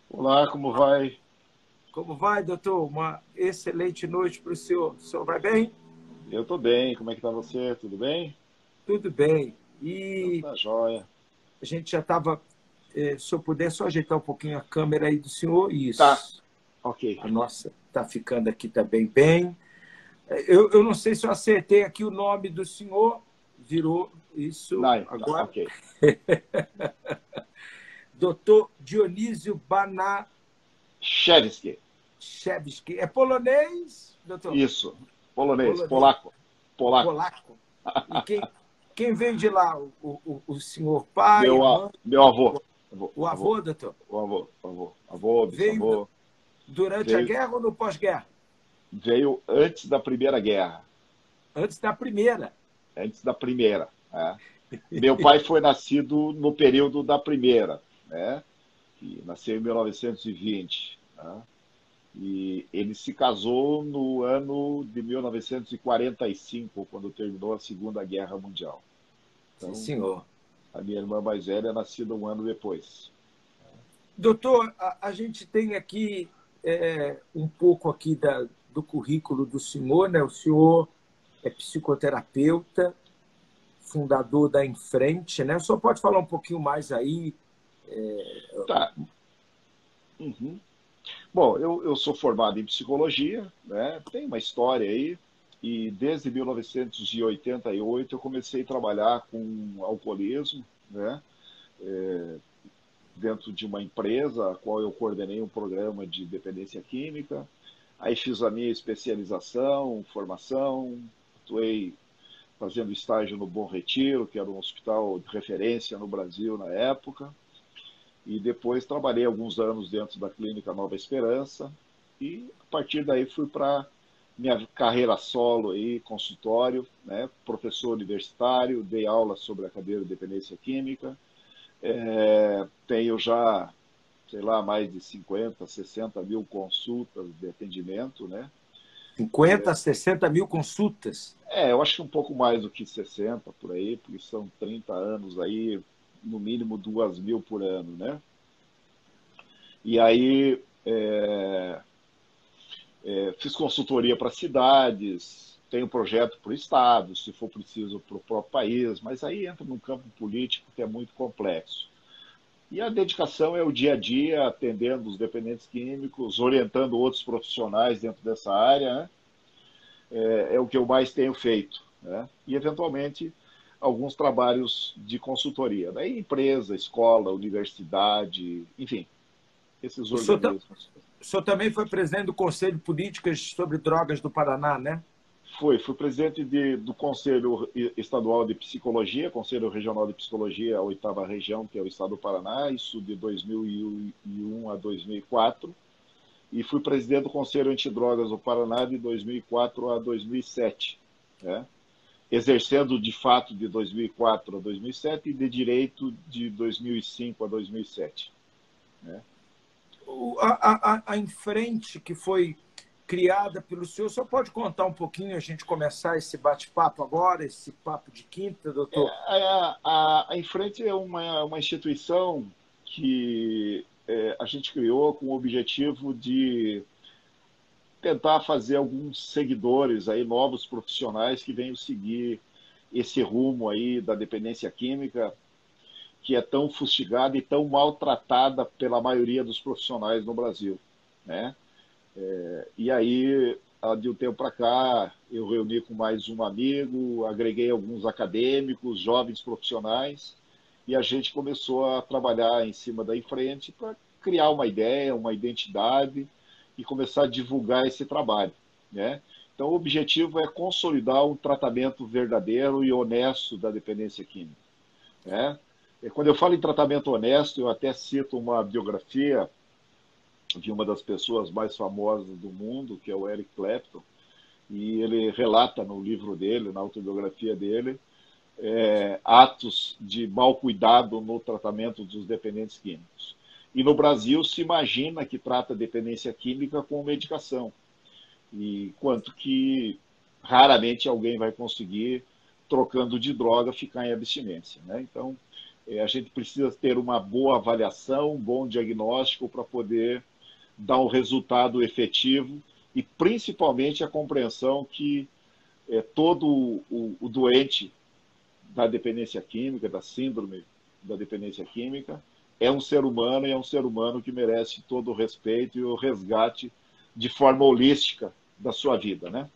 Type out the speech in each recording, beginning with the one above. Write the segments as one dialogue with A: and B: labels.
A: Olá, como vai?
B: Como vai, doutor? Uma excelente noite para o senhor. O senhor vai bem?
A: Eu estou bem, como é que tá você? Tudo bem?
B: Tudo bem.
A: Então
B: E
A: tá jóia.
B: a gente já estava. Se eu puder só ajeitar um pouquinho a câmera aí do senhor,
A: Tá,
B: isso.
A: ok.
B: A nossa está ficando aqui também bem. Eu não sei se eu acertei aqui o nome do senhor, virou isso
A: Não, tá,
B: agora.
A: ok.
B: Doutor Dionísio
A: Chevsky,
B: Banaszewski. É polonês, doutor?
A: isso. Polonês,
B: Polonês.
A: polaco, polaco.
B: Polaco. E quem veio de lá? O senhor pai,
A: Meu,
B: a mãe,
A: meu avô,
B: o
A: avô,
B: avô, doutor?
A: avô,
B: Veio
A: bisavô,
B: durante a
A: veio,
B: guerra ou no pós-guerra?
A: veio antes da Primeira Guerra,
B: Antes da primeira.
A: antes da Primeira, né? Meu pai foi nascido no período da Primeira, né? Que nasceu em 1920, né? E ele se casou no ano de 1945, quando terminou a Segunda Guerra Mundial.
B: Sim,
A: Então,
B: senhor.
A: a minha irmã mais velha é nascida um ano depois.
B: Doutor, a gente tem aqui um pouco aqui do currículo do senhor, né? O senhor é psicoterapeuta, fundador da Enfrente, né? O senhor pode falar um pouquinho mais aí?
A: Tá. Uhum. Bom, eu sou formado em psicologia, né? Tem uma história aí, e desde 1988 eu comecei a trabalhar com alcoolismo, né? Dentro de uma empresa, a qual eu coordenei um programa de dependência química. Aí fiz a minha especialização, formação, atuei fazendo estágio no Bom Retiro, que era um hospital de referência no Brasil na época. E depois trabalhei alguns anos dentro da Clínica Nova Esperança. E a partir daí fui para minha carreira solo aí, consultório, né, professor universitário, dei aula sobre a cadeira de dependência química. Tenho já, sei lá, mais de 50, 60 mil consultas de atendimento, né?
B: 50, 60 mil consultas.
A: Eu acho que um pouco mais do que 60 por aí, porque são 30 anos aí, no mínimo 2.000 por ano, né? E aí fiz consultoria para cidades, tenho projeto para o Estado, se for preciso para o próprio país, mas aí entra num campo político que é muito complexo. E a dedicação é o dia a dia, atendendo os dependentes químicos, orientando outros profissionais dentro dessa área, né? É o que eu mais tenho feito, né? E, eventualmente, alguns trabalhos de consultoria. Daí, empresa, escola, universidade, enfim, esses
B: O senhor,
A: organismos.
B: o senhor também foi presidente do Conselho de Políticas sobre Drogas do Paraná, né?
A: Fui presidente do Conselho Estadual de Psicologia, Conselho Regional de Psicologia, a oitava região, que é o estado do Paraná, isso de 2001 a 2004. E fui presidente do Conselho Antidrogas do Paraná de 2004 a 2007, né? Exercendo de fato de 2004 a 2007 e de direito de 2005 a 2007. Né?
B: A Enfrente, que foi criada pelo senhor pode contar um pouquinho, a gente começar esse bate-papo agora, esse papo de quinta, doutor?
A: A Enfrente é uma instituição que a gente criou com o objetivo de tentar fazer alguns seguidores aí, novos profissionais que venham seguir esse rumo aí da dependência química, que é tão fustigada e tão maltratada pela maioria dos profissionais no Brasil, né? E aí, de um tempo para cá, eu reuni com mais um amigo, agreguei alguns acadêmicos, jovens profissionais, e a gente começou a trabalhar em cima da Enfrente para criar uma ideia, uma identidade e começar a divulgar esse trabalho, né? Então, o objetivo é consolidar um tratamento verdadeiro e honesto da dependência química, né? E quando eu falo em tratamento honesto, eu até cito uma biografia de uma das pessoas mais famosas do mundo, que é o Eric Clapton, e ele relata no livro dele, na autobiografia dele, atos de mau cuidado no tratamento dos dependentes químicos. E no Brasil se imagina que trata a dependência química com medicação, e quanto que raramente alguém vai conseguir, trocando de droga, ficar em abstinência. Né? Então, A gente precisa ter uma boa avaliação, um bom diagnóstico para poder dar um resultado efetivo e principalmente a compreensão que todo o doente da dependência química, da síndrome da dependência química, é um ser humano e é um ser humano que merece todo o respeito e o resgate de forma holística da sua vida, né?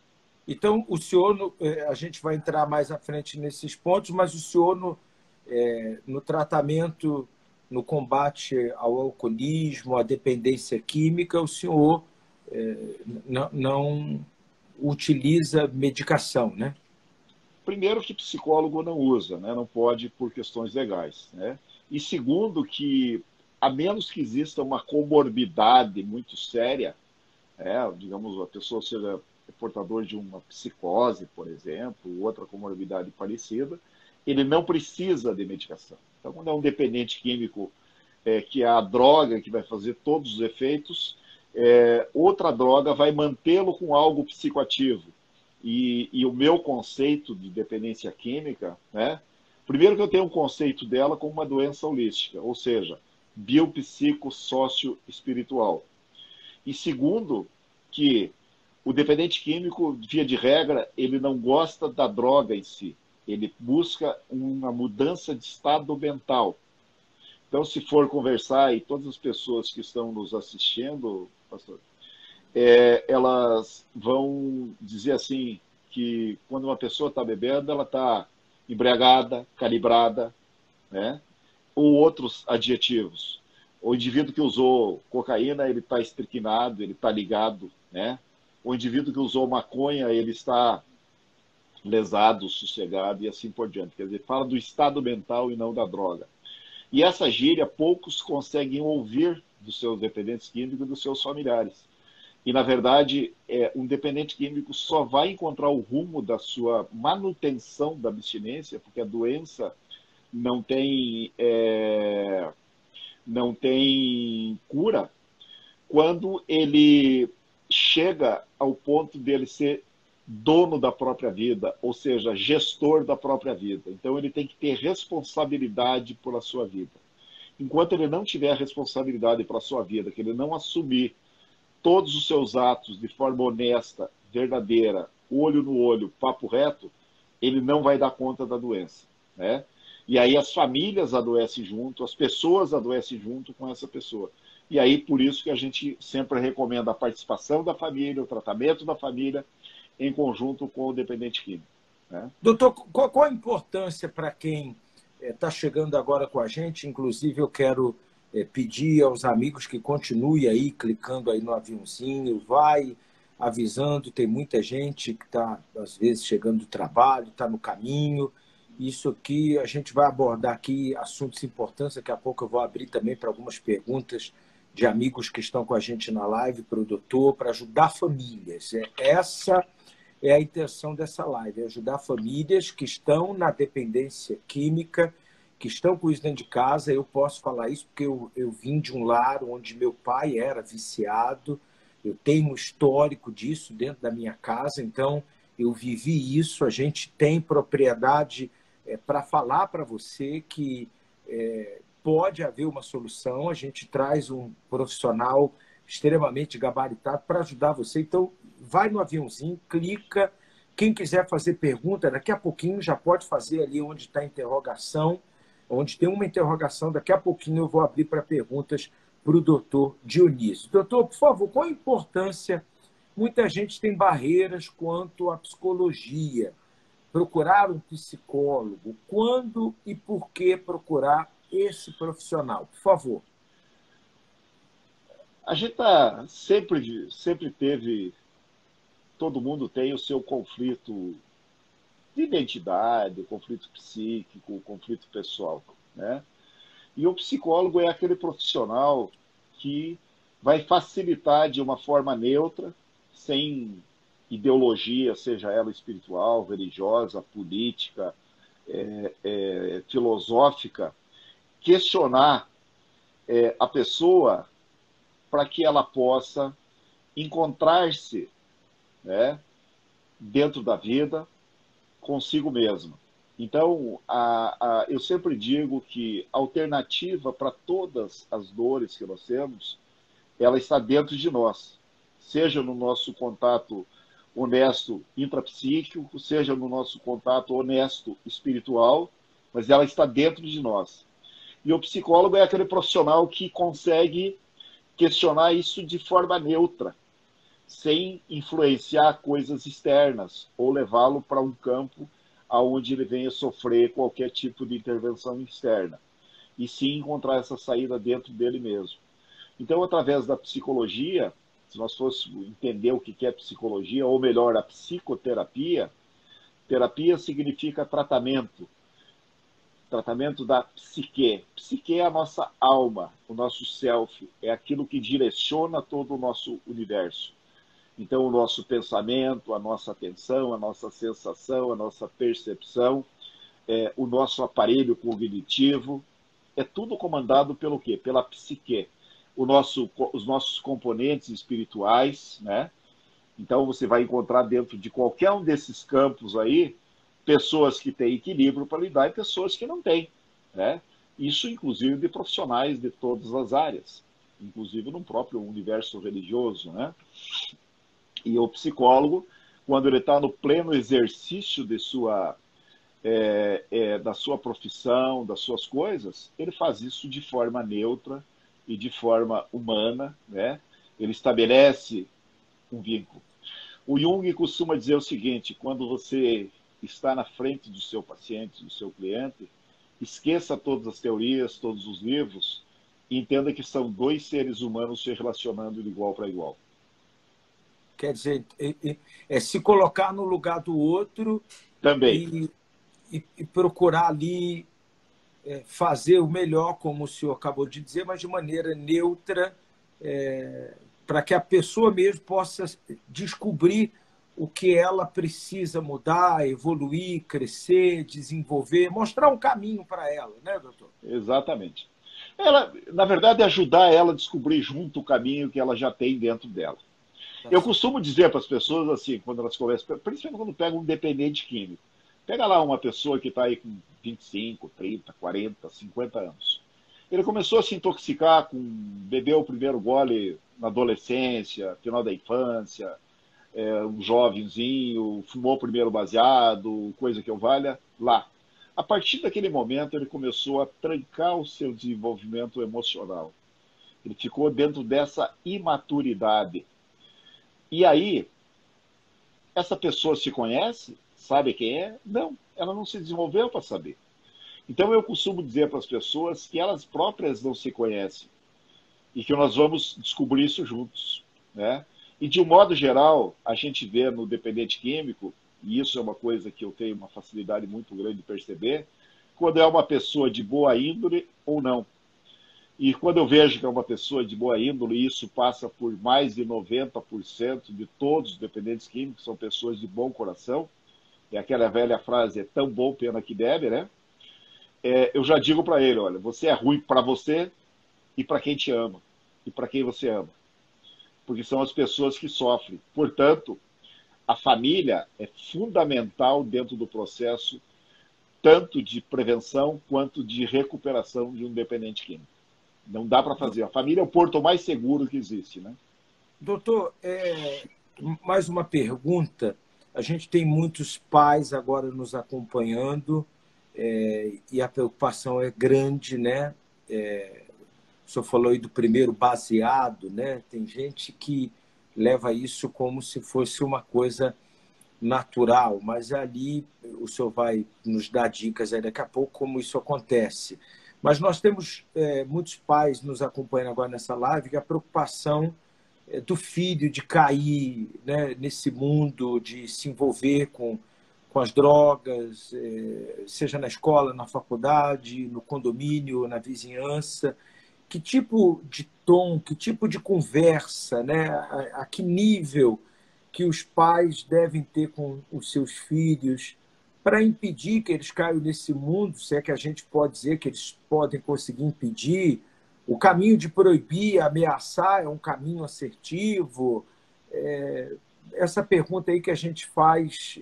B: Então, o senhor, a gente vai entrar mais à frente nesses pontos, mas o senhor, no tratamento, no combate ao alcoolismo, à dependência química, o senhor não utiliza medicação, né?
A: Primeiro que psicólogo não usa, né? Não pode por questões legais, né? E segundo que, a menos que exista uma comorbidade muito séria, digamos, a pessoa seja portador de uma psicose, por exemplo, outra comorbidade parecida, ele não precisa de medicação. Então, quando é um dependente químico, que é a droga que vai fazer todos os efeitos, outra droga vai mantê-lo com algo psicoativo. E o meu conceito de dependência química, né? Primeiro que eu tenho um conceito dela como uma doença holística, ou seja, biopsicossócio-espiritual. E segundo, que o dependente químico, via de regra, ele não gosta da droga em si. Ele busca uma mudança de estado mental. Então, se for conversar, e todas as pessoas que estão nos assistindo, pastor, elas vão dizer assim, que quando uma pessoa está bebendo, ela está embriagada, calibrada, né? Ou outros adjetivos. O indivíduo que usou cocaína, ele está estriquinado, ele está ligado, né? O indivíduo que usou maconha, ele está lesado, sossegado e assim por diante. Quer dizer, fala do estado mental e não da droga. E essa gíria poucos conseguem ouvir dos seus dependentes químicos e dos seus familiares. E, na verdade, um dependente químico só vai encontrar o rumo da sua manutenção da abstinência, porque a doença não tem, não tem cura, quando ele chega ao ponto dele ser dono da própria vida, ou seja, gestor da própria vida. Então, ele tem que ter responsabilidade pela sua vida. Enquanto ele não tiver responsabilidade pela sua vida, que ele não assumir todos os seus atos de forma honesta, verdadeira, olho no olho, papo reto, ele não vai dar conta da doença, né? E aí as famílias adoecem junto, as pessoas adoecem junto com essa pessoa. E aí, por isso que a gente sempre recomenda a participação da família, o tratamento da família, em conjunto com o dependente químico, né?
B: Doutor, qual a importância para quem está chegando agora com a gente? Inclusive, eu quero pedir aos amigos que continuem aí, clicando aí no aviãozinho, vai avisando, tem muita gente que está, às vezes, chegando do trabalho, está no caminho. Isso aqui, a gente vai abordar aqui assuntos importantes, daqui a pouco eu vou abrir também para algumas perguntas de amigos que estão com a gente na live para o doutor, para ajudar famílias. Essa é a intenção dessa live, é ajudar famílias que estão na dependência química, que estão com isso dentro de casa. Eu posso falar isso porque eu vim de um lar onde meu pai era viciado, eu tenho um histórico disso dentro da minha casa, então eu vivi isso. A gente tem propriedade para falar para você que pode haver uma solução. A gente traz um profissional extremamente gabaritado para ajudar você. Então, vai no aviãozinho, clica. Quem quiser fazer pergunta, daqui a pouquinho já pode fazer ali onde está a interrogação, onde tem uma interrogação, daqui a pouquinho eu vou abrir para perguntas para o doutor Dionísio. Doutor, por favor, qual a importância? Muita gente tem barreiras quanto à psicologia. Procurar um psicólogo. Quando e por que procurar esse profissional? Por favor.
A: A gente sempre teve, todo mundo tem o seu conflito de identidade, o conflito psíquico, o conflito pessoal, né? E o psicólogo é aquele profissional que vai facilitar de uma forma neutra, sem ideologia, seja ela espiritual, religiosa, política, filosófica, questionar a pessoa para que ela possa encontrar-se, né, dentro da vida, consigo mesma. Então, eu sempre digo que a alternativa para todas as dores que nós temos, ela está dentro de nós, seja no nosso contato honesto intrapsíquico, seja no nosso contato honesto espiritual, mas ela está dentro de nós. E o psicólogo é aquele profissional que consegue questionar isso de forma neutra, sem influenciar coisas externas ou levá-lo para um campo aonde ele venha sofrer qualquer tipo de intervenção externa, e sim encontrar essa saída dentro dele mesmo. Então, através da psicologia, se nós fôssemos entender o que é psicologia, ou melhor, a psicoterapia, terapia significa tratamento, tratamento da psique. Psique é a nossa alma, o nosso self, é aquilo que direciona todo o nosso universo. Então, o nosso pensamento, a nossa atenção, a nossa sensação, a nossa percepção, o nosso aparelho cognitivo, é tudo comandado pelo quê? Pela psique. Os nossos componentes espirituais, né? Então, você vai encontrar dentro de qualquer um desses campos aí, pessoas que têm equilíbrio para lidar e pessoas que não têm, né? Isso, inclusive, de profissionais de todas as áreas, inclusive no próprio universo religioso, né? E o psicólogo, quando ele está no pleno exercício de da sua profissão, das suas coisas, ele faz isso de forma neutra e de forma humana, né? Ele estabelece um vínculo. O Jung costuma dizer o seguinte: quando você está na frente do seu paciente, do seu cliente, esqueça todas as teorias, todos os livros, e entenda que são dois seres humanos se relacionando de igual para igual.
B: Quer dizer, se colocar no lugar do outro
A: também.
B: E procurar ali fazer o melhor, como o senhor acabou de dizer, mas de maneira neutra, para que a pessoa mesmo possa descobrir o que ela precisa mudar, evoluir, crescer, desenvolver, mostrar um caminho para ela, né, doutor?
A: Exatamente. Ela, na verdade, ajudar ela a descobrir junto o caminho que ela já tem dentro dela. Eu costumo dizer para as pessoas assim, quando elas conversam, principalmente quando pegam um dependente químico, pega lá uma pessoa que está aí com 25, 30, 40, 50 anos. Ele começou a se intoxicar, bebeu o primeiro gole na adolescência, final da infância, um jovenzinho, fumou o primeiro baseado, coisa que eu valha, lá. A partir daquele momento, ele começou a trancar o seu desenvolvimento emocional. Ele ficou dentro dessa imaturidade. E aí, essa pessoa se conhece? Sabe quem é? Não, ela não se desenvolveu para saber. Então, eu costumo dizer para as pessoas que elas próprias não se conhecem e que nós vamos descobrir isso juntos, né? E, de um modo geral, a gente vê no dependente químico, e isso é uma coisa que eu tenho uma facilidade muito grande de perceber, quando é uma pessoa de boa índole ou não. E quando eu vejo que é uma pessoa de boa índole, isso passa por mais de 90% de todos os dependentes químicos, são pessoas de bom coração, é aquela velha frase, é tão bom, pena que deve, né? Eu já digo para ele, olha, você é ruim para você e para quem te ama, e para quem você ama. Porque são as pessoas que sofrem. Portanto, a família é fundamental dentro do processo, tanto de prevenção quanto de recuperação de um dependente químico. Não dá para fazer. A família é o porto mais seguro que existe, né?
B: Doutor, mais uma pergunta. A gente tem muitos pais agora nos acompanhando e a preocupação é grande, né? O senhor falou aí do primeiro baseado, né? Tem gente que leva isso como se fosse uma coisa natural, mas ali o senhor vai nos dar dicas aí daqui a pouco como isso acontece. Mas nós temos muitos pais nos acompanhando agora nessa live, que a preocupação do filho de cair, né, nesse mundo, de se envolver com as drogas, seja na escola, na faculdade, no condomínio, na vizinhança. Que tipo de tom, que tipo de conversa, né, a que nível que os pais devem ter com os seus filhos para impedir que eles caiam nesse mundo, se é que a gente pode dizer que eles podem conseguir impedir. O caminho de proibir, ameaçar é um caminho assertivo. essa pergunta aí que a gente faz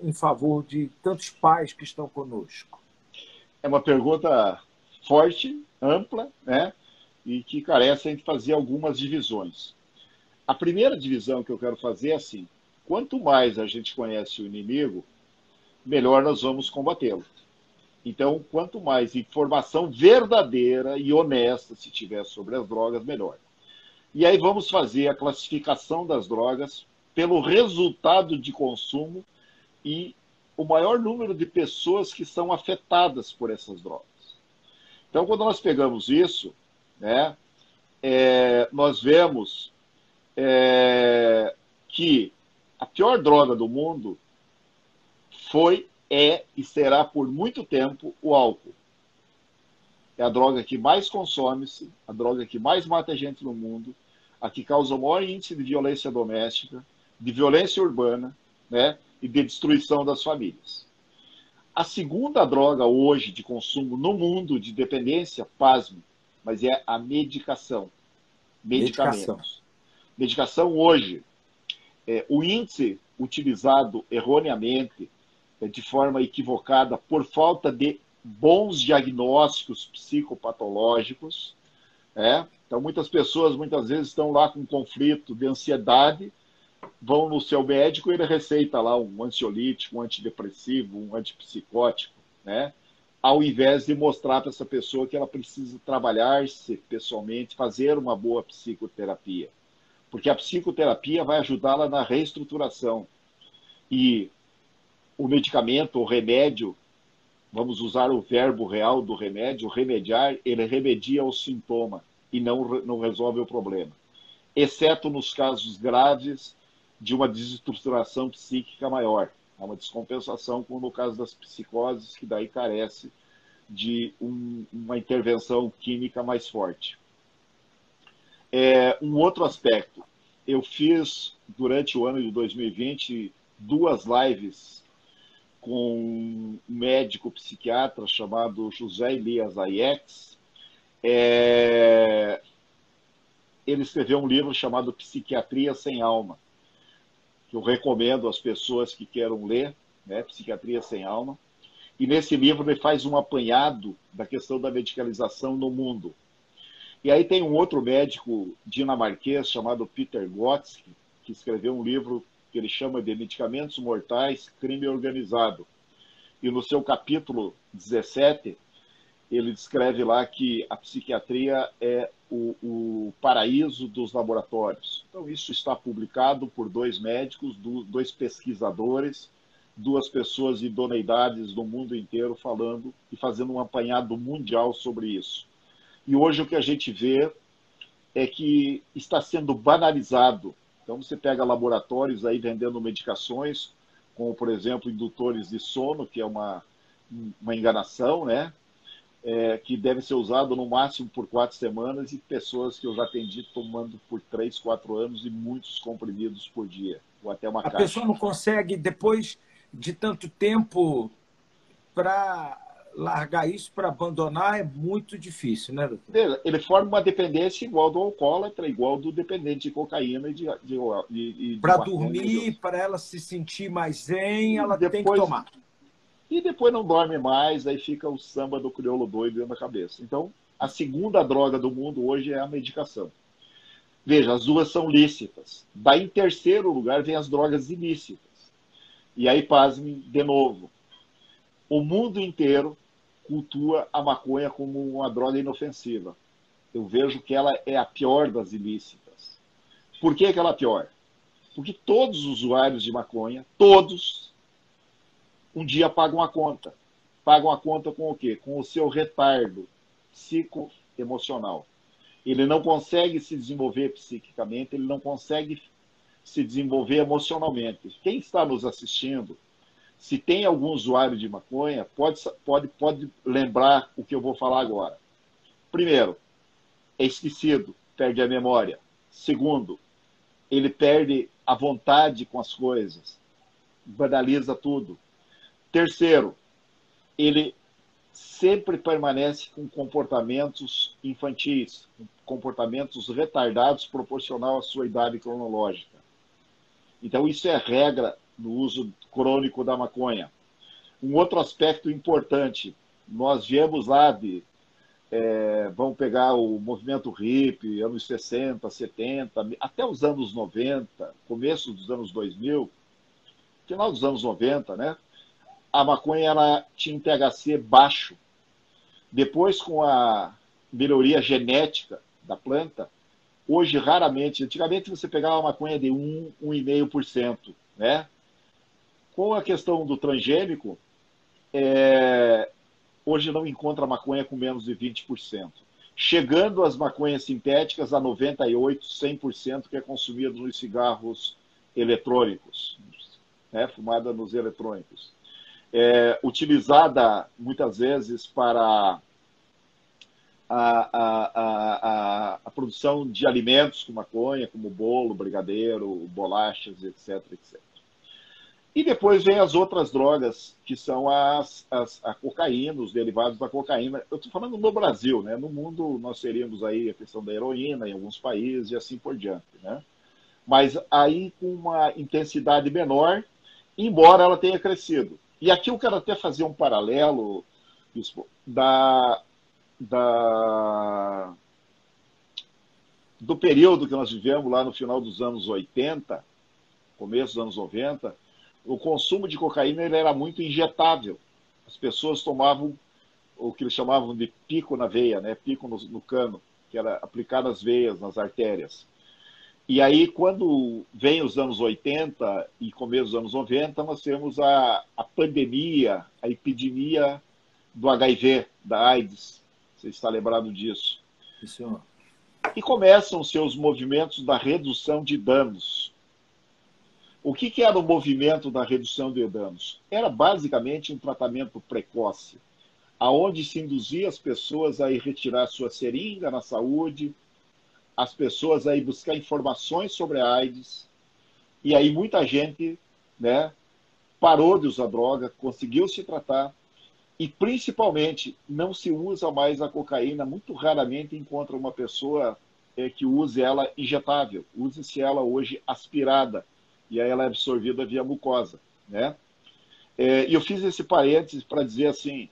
B: em favor de tantos pais que estão conosco.
A: É uma pergunta forte, ampla, né? E que carece de fazer algumas divisões. A primeira divisão que eu quero fazer é assim: quanto mais a gente conhece o inimigo, melhor nós vamos combatê-lo. Então, quanto mais informação verdadeira e honesta se tiver sobre as drogas, melhor. E aí vamos fazer a classificação das drogas pelo resultado de consumo e o maior número de pessoas que são afetadas por essas drogas. Então, quando nós pegamos isso, né, nós vemos que a pior droga do mundo foi, é e será por muito tempo o álcool. É a droga que mais consome-se, a droga que mais mata gente no mundo, a que causa o maior índice de violência doméstica, de violência urbana, né, e de destruição das famílias. A segunda droga hoje de consumo no mundo de dependência, pasme, mas é a medicação. Medicamentos. Medicação hoje, o índice utilizado erroneamente, de forma equivocada, por falta de bons diagnósticos psicopatológicos. Então, muitas pessoas, muitas vezes, estão lá com conflito de ansiedade, vão no seu médico e ele receita lá um ansiolítico, um antidepressivo, um antipsicótico, né? Ao invés de mostrar para essa pessoa que ela precisa trabalhar-se pessoalmente, fazer uma boa psicoterapia. Porque a psicoterapia vai ajudá-la na reestruturação. E o medicamento, o remédio, vamos usar o verbo real do remédio, remediar, ele remedia o sintoma e não resolve o problema. Exceto nos casos graves de uma desestruturação psíquica maior. Há uma descompensação, como no caso das psicoses, que daí carece de uma intervenção química mais forte. Um outro aspecto. Eu fiz, durante o ano de 2020, 2 lives com um médico psiquiatra chamado José Elias Aiex. Ele escreveu um livro chamado Psiquiatria Sem Alma, que eu recomendo às pessoas que queiram ler, né? Psiquiatria Sem Alma. E nesse livro ele faz um apanhado da questão da medicalização no mundo. E aí tem um outro médico dinamarquês chamado Peter Gotsky, que escreveu um livro que ele chama de Medicamentos Mortais, Crime Organizado. E no seu capítulo 17, ele descreve lá que a psiquiatria é o paraíso dos laboratórios. Então, isso está publicado por 2 médicos, 2 pesquisadores, 2 pessoas de idoneidades do mundo inteiro falando e fazendo um apanhado mundial sobre isso. E hoje o que a gente vê é que está sendo banalizado. Então, você pega laboratórios aí vendendo medicações, como, por exemplo, indutores de sono, que é uma enganação, né? Que deve ser usado no máximo por 4 semanas, e pessoas que eu já atendi tomando por 3, 4 anos e muitos comprimidos por dia, ou até uma caixa.
B: A pessoa não consegue, depois de tanto tempo, para largar isso, para abandonar, é muito difícil, né, doutor?
A: Ele forma uma dependência igual do alcoólatra, igual do dependente de cocaína e de
B: para dormir, para ela se sentir mais zen, ela tem que tomar.
A: E depois não dorme mais, aí fica o samba do crioulo doido dentro da cabeça. Então, a segunda droga do mundo hoje é a medicação. Veja, as 2 são lícitas. Daí, em terceiro lugar, vem as drogas ilícitas. E aí, pasme, de novo, o mundo inteiro cultua a maconha como uma droga inofensiva. Eu vejo que ela é a pior das ilícitas. Por que ela é a pior? Porque todos os usuários de maconha, todos, um dia pagam a conta. Pagam a conta com o quê? Com o seu retardo psicoemocional. Ele não consegue se desenvolver psiquicamente, ele não consegue se desenvolver emocionalmente. Quem está nos assistindo, se tem algum usuário de maconha, pode lembrar o que eu vou falar agora. Primeiro, é esquecido, perde a memória. Segundo, ele perde a vontade com as coisas, banaliza tudo. Terceiro, ele sempre permanece com comportamentos infantis, comportamentos retardados proporcional à sua idade cronológica. Então, isso é regra no uso crônico da maconha. Um outro aspecto importante, nós viemos lá vamos pegar o movimento hippie, anos 60, 70, até os anos 90, começo dos anos 2000, final dos anos 90, né? A maconha ela tinha um THC baixo. Depois, com a melhoria genética da planta, hoje raramente, antigamente você pegava uma maconha de 1, 1,5%, né? Com a questão do transgênico, hoje não encontra maconha com menos de 20%. Chegando as maconhas sintéticas a 98%, 100% que é consumido nos cigarros eletrônicos, né? Fumada nos eletrônicos. Utilizada muitas vezes para a produção de alimentos com maconha, como bolo, brigadeiro, bolachas, etc, etc. E depois vem as outras drogas, que são a cocaína, os derivados da cocaína. Eu estou falando no Brasil, né? No mundo nós teríamos aí a questão da heroína em alguns países e assim por diante, né? Mas aí com uma intensidade menor, embora ela tenha crescido. E aqui eu quero até fazer um paralelo, Bispo, do período que nós vivemos lá no final dos anos 80, começo dos anos 90, o consumo de cocaína ele era muito injetável. As pessoas tomavam o que eles chamavam de pico na veia, né? Pico no cano, que era aplicado nas veias, nas artérias. E aí, quando vem os anos 80 e começo dos anos 90, nós temos a pandemia, a epidemia do HIV, da AIDS. Você está lembrado disso?
B: Isso.
A: E começam os seus movimentos da redução de danos. O que era o movimento da redução de danos? Era basicamente um tratamento precoce, aonde se induzia as pessoas a ir retirar sua seringa na saúde, as pessoas a ir buscar informações sobre a AIDS, e aí muita gente, né, parou de usar droga, conseguiu se tratar, e principalmente não se usa mais a cocaína, muito raramente encontra uma pessoa que use ela injetável, use-se ela hoje aspirada, e aí ela é absorvida via mucosa, né? E eu fiz esse parênteses para dizer assim,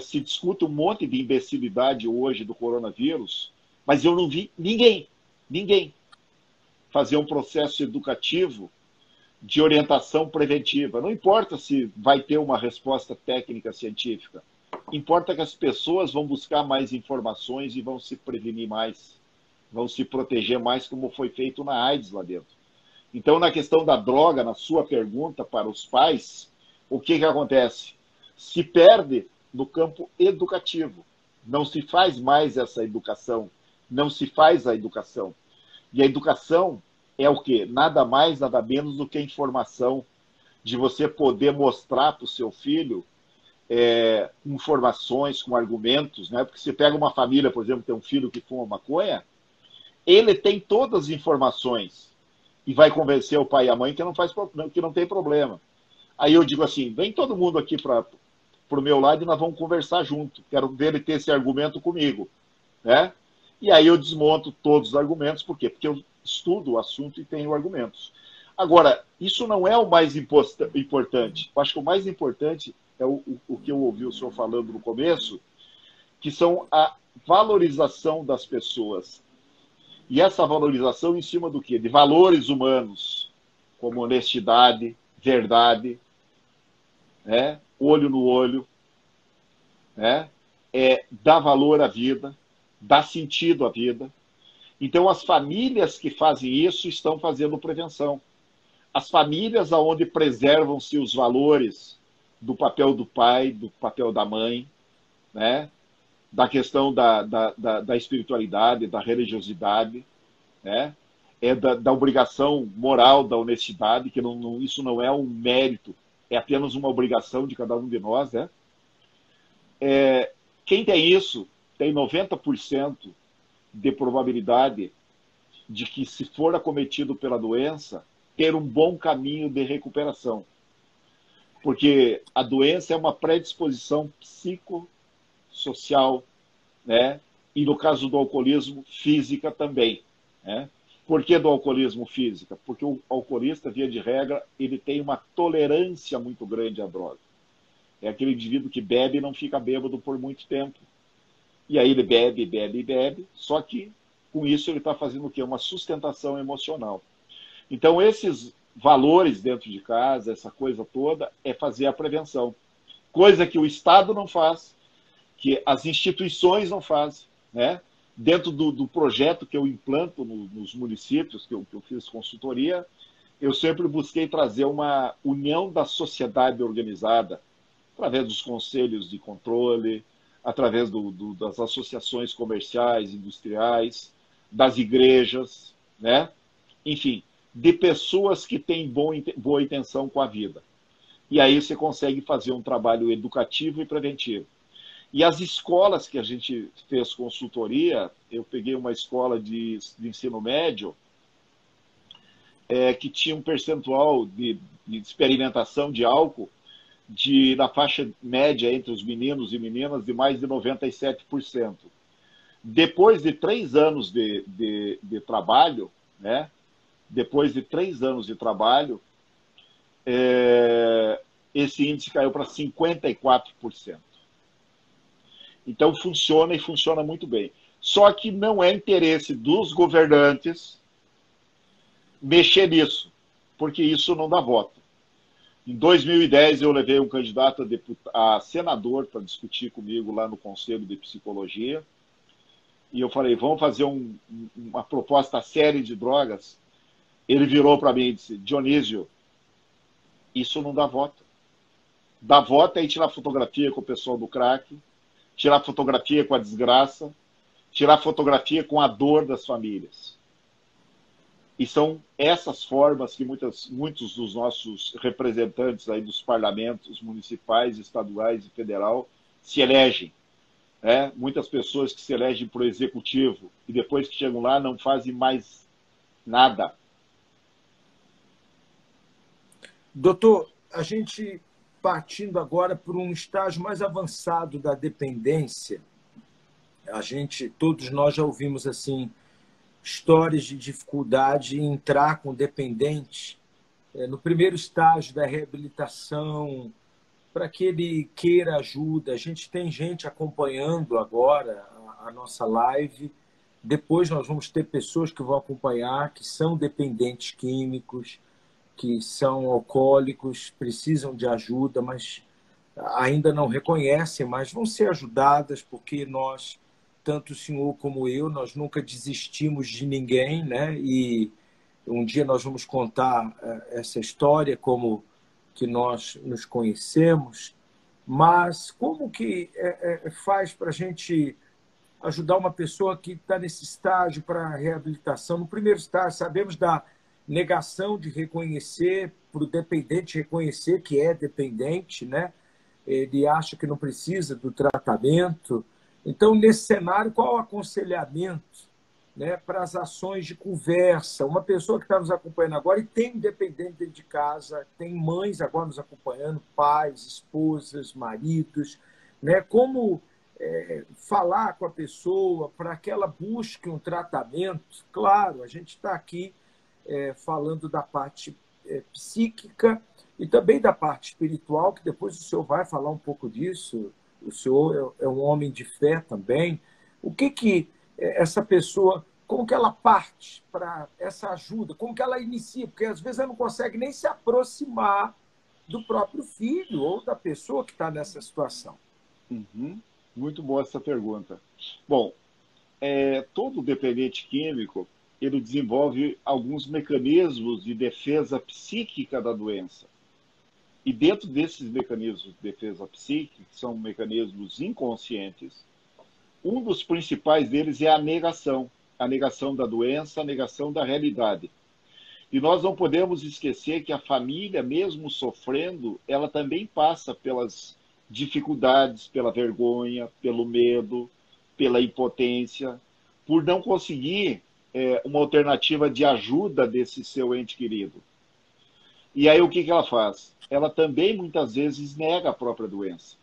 A: se discute um monte de imbecilidade hoje do coronavírus, mas eu não vi ninguém fazer um processo educativo de orientação preventiva. Não importa se vai ter uma resposta técnica científica, importa que as pessoas vão buscar mais informações e vão se prevenir mais, vão se proteger mais, como foi feito na AIDS lá dentro. Então, na questão da droga, na sua pergunta para os pais, o que acontece? Se perde no campo educativo. Não se faz mais essa educação. Não se faz a educação. E a educação é o quê? Nada mais, nada menos do que a informação de você poder mostrar para o seu filho informações com argumentos, né? Porque você pega uma família, por exemplo, tem um filho que fuma maconha, ele tem todas as informações e vai convencer o pai e a mãe que não tem problema. Aí eu digo assim, vem todo mundo aqui para o meu lado e nós vamos conversar junto. Quero ver ele ter esse argumento comigo, né? E aí eu desmonto todos os argumentos. Por quê? Porque eu estudo o assunto e tenho argumentos. Agora, isso não é o mais importante. Eu acho que o mais importante é o que eu ouvi o senhor falando no começo, que são a valorização das pessoas. E essa valorização em cima do quê? De valores humanos, como honestidade, verdade, né? Olho no olho, né? Dar valor à vida, dar sentido à vida. Então, as famílias que fazem isso estão fazendo prevenção. As famílias onde preservam-se os valores do papel do pai, do papel da mãe, né? Da questão da espiritualidade, da religiosidade, né? Da obrigação moral, da honestidade, que isso não é um mérito, é apenas uma obrigação de cada um de nós, né? Quem tem isso tem 90% de probabilidade de que, se for acometido pela doença, ter um bom caminho de recuperação. Porque a doença é uma predisposição psicossocial, né? E no caso do alcoolismo, física também, né? Por que do alcoolismo físico? Porque o alcoolista, via de regra, ele tem uma tolerância muito grande à droga. É aquele indivíduo que bebe e não fica bêbado por muito tempo. E aí ele bebe, bebe, bebe, só que com isso ele está fazendo o quê? Uma sustentação emocional. Então esses valores dentro de casa, essa coisa toda, é fazer a prevenção. Coisa que o Estado não faz, que as instituições não fazem, né? Dentro do projeto que eu implanto nos municípios, que eu fiz consultoria, eu sempre busquei trazer uma união da sociedade organizada, através dos conselhos de controle, através das associações comerciais, industriais, das igrejas, né? Enfim, de pessoas que têm boa intenção com a vida. E aí você consegue fazer um trabalho educativo e preventivo. E as escolas que a gente fez consultoria, eu peguei uma escola de ensino médio que tinha um percentual de experimentação de álcool na faixa média entre os meninos e meninas de mais de 97%. Depois de 3 anos de trabalho, né? Depois de 3 anos de trabalho, esse índice caiu para 54%. Então funciona e funciona muito bem. Só que não é interesse dos governantes mexer nisso, porque isso não dá voto. Em 2010 eu levei um candidato a senador para discutir comigo lá no Conselho de Psicologia, e eu falei, vamos fazer uma proposta séria de drogas. Ele virou para mim e disse, Dionísio, isso não dá voto. Dá voto é tirar fotografia com o pessoal do crack, tirar fotografia com a desgraça, tirar fotografia com a dor das famílias. E são essas formas que muitos dos nossos representantes aí dos parlamentos municipais, estaduais e federal se elegem. Né? Muitas pessoas que se elegem para o executivo e depois que chegam lá não fazem mais nada.
B: Doutor, a gente partindo agora por um estágio mais avançado da dependência, todos nós já ouvimos assim histórias de dificuldade em entrar com dependente no primeiro estágio da reabilitação, para que ele queira ajuda. A gente tem gente acompanhando agora a nossa live. Depois nós vamos ter pessoas que vão acompanhar, que são dependentes químicos, que são alcoólicos, precisam de ajuda, mas ainda não reconhecem, mas vão ser ajudadas, porque nós, tanto o senhor como eu, nós nunca desistimos de ninguém, né? E um dia nós vamos contar essa história, como que nós nos conhecemos, mas como que faz para a gente ajudar uma pessoa que está nesse estágio para a reabilitação? No primeiro estágio, sabemos da negação de reconhecer, para o dependente reconhecer que é dependente, né? Ele acha que não precisa do tratamento. Então, nesse cenário, qual o aconselhamento, né, para as ações de conversa? Uma pessoa que está nos acompanhando agora e tem um dependente dentro de casa, tem mães agora nos acompanhando, pais, esposas, maridos, né? Como falar com a pessoa para que ela busque um tratamento? Claro, a gente está aqui falando da parte psíquica e também da parte espiritual, que depois o senhor vai falar um pouco disso. O senhor é um homem de fé também. O que essa pessoa, como que ela parte para essa ajuda? Como que ela inicia? Porque às vezes ela não consegue nem se aproximar do próprio filho ou da pessoa que está nessa situação.
A: Uhum. Muito boa essa pergunta. Bom, todo dependente químico, ele desenvolve alguns mecanismos de defesa psíquica da doença. E dentro desses mecanismos de defesa psíquica, que são mecanismos inconscientes, um dos principais deles é a negação da doença, a negação da realidade. E nós não podemos esquecer que a família, mesmo sofrendo, ela também passa pelas dificuldades, pela vergonha, pelo medo, pela impotência, por não conseguir uma alternativa de ajuda desse seu ente querido. E aí o que ela faz? Ela também muitas vezes nega a própria doença.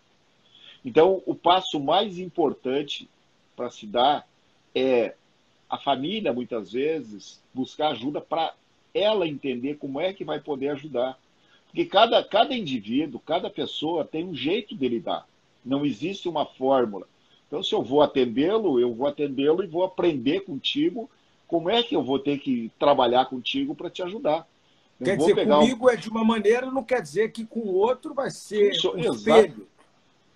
A: Então, o passo mais importante para se dar é a família, muitas vezes, buscar ajuda para ela entender como é que vai poder ajudar. Porque cada indivíduo, cada pessoa tem um jeito de lidar. Não existe uma fórmula. Então, se eu vou atendê-lo, eu vou atendê-lo e vou aprender contigo como é que eu vou ter que trabalhar contigo para te ajudar. Não
B: Quer
A: vou
B: dizer,
A: pegar
B: comigo é de uma maneira, não quer dizer que com o outro vai ser um
A: Exa...
B: espelho.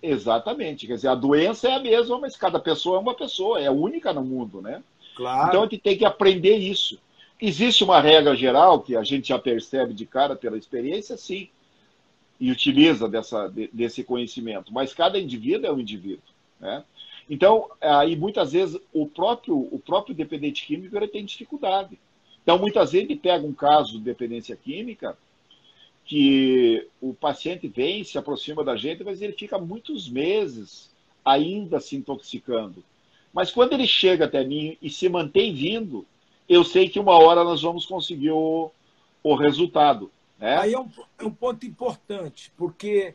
A: Exatamente. Quer dizer, a doença é a mesma, mas cada pessoa é uma pessoa, é única no mundo, né? Então, a
B: Claro.
A: gente tem que aprender isso. Existe uma regra geral que a gente já percebe de cara pela experiência, sim, e utiliza desse conhecimento, mas cada indivíduo é um indivíduo, né? Então, aí muitas vezes o próprio dependente químico ele tem dificuldade. Então, muitas vezes ele pega um caso de dependência química que o paciente vem, se aproxima da gente, mas ele fica muitos meses ainda se intoxicando. Mas quando ele chega até mim e se mantém vindo, eu sei que uma hora nós vamos conseguir o resultado, né?
B: Aí é um ponto importante, porque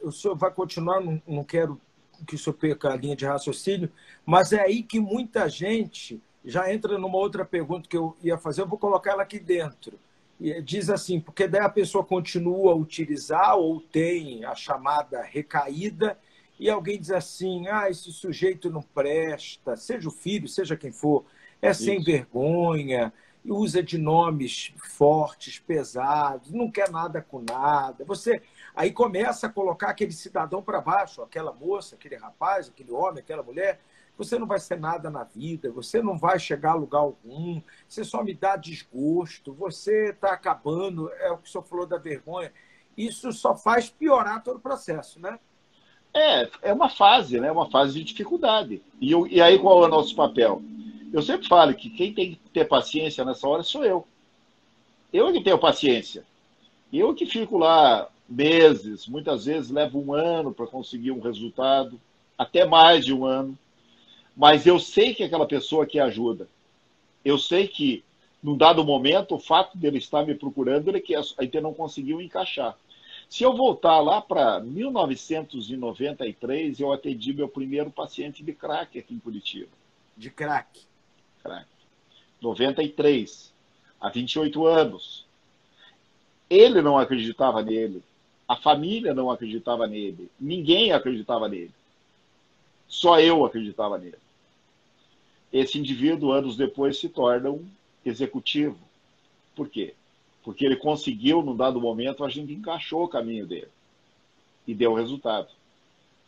B: o senhor vai continuar, não quero que o senhor perca a linha de raciocínio, mas é aí que muita gente já entra numa outra pergunta que eu ia fazer, eu vou colocar ela aqui dentro. E diz assim, porque daí a pessoa continua a utilizar ou tem a chamada recaída, e alguém diz assim, esse sujeito não presta, seja o filho, seja quem for, é sem
A: Isso.
B: vergonha, usa de nomes fortes, pesados, não quer nada com nada. Você aí começa a colocar aquele cidadão para baixo, aquela moça, aquele rapaz, aquele homem, aquela mulher. Você não vai ser nada na vida, você não vai chegar a lugar algum, você só me dá desgosto, você está acabando, é o que o senhor falou da vergonha. Isso só faz piorar todo o processo, né?
A: É uma fase, né? Uma fase de dificuldade. E aí qual é o nosso papel? Eu sempre falo que quem tem que ter paciência nessa hora sou eu. Eu que tenho paciência. Eu que fico lá meses, muitas vezes levo um ano para conseguir um resultado, até mais de um ano. Mas eu sei que aquela pessoa quer ajuda. Eu sei que, num dado momento, o fato dele estar me procurando, ele quer, a gente não conseguiu encaixar. Se eu voltar lá para 1993, eu atendi meu primeiro paciente de crack aqui em Curitiba.
B: De crack.
A: Crack. 93, há 28 anos. Ele não acreditava nele. A família não acreditava nele. Ninguém acreditava nele. Só eu acreditava nele. Esse indivíduo, anos depois, se torna um executivo. Por quê? Porque ele conseguiu, num dado momento, a gente encaixou o caminho dele. E deu resultado.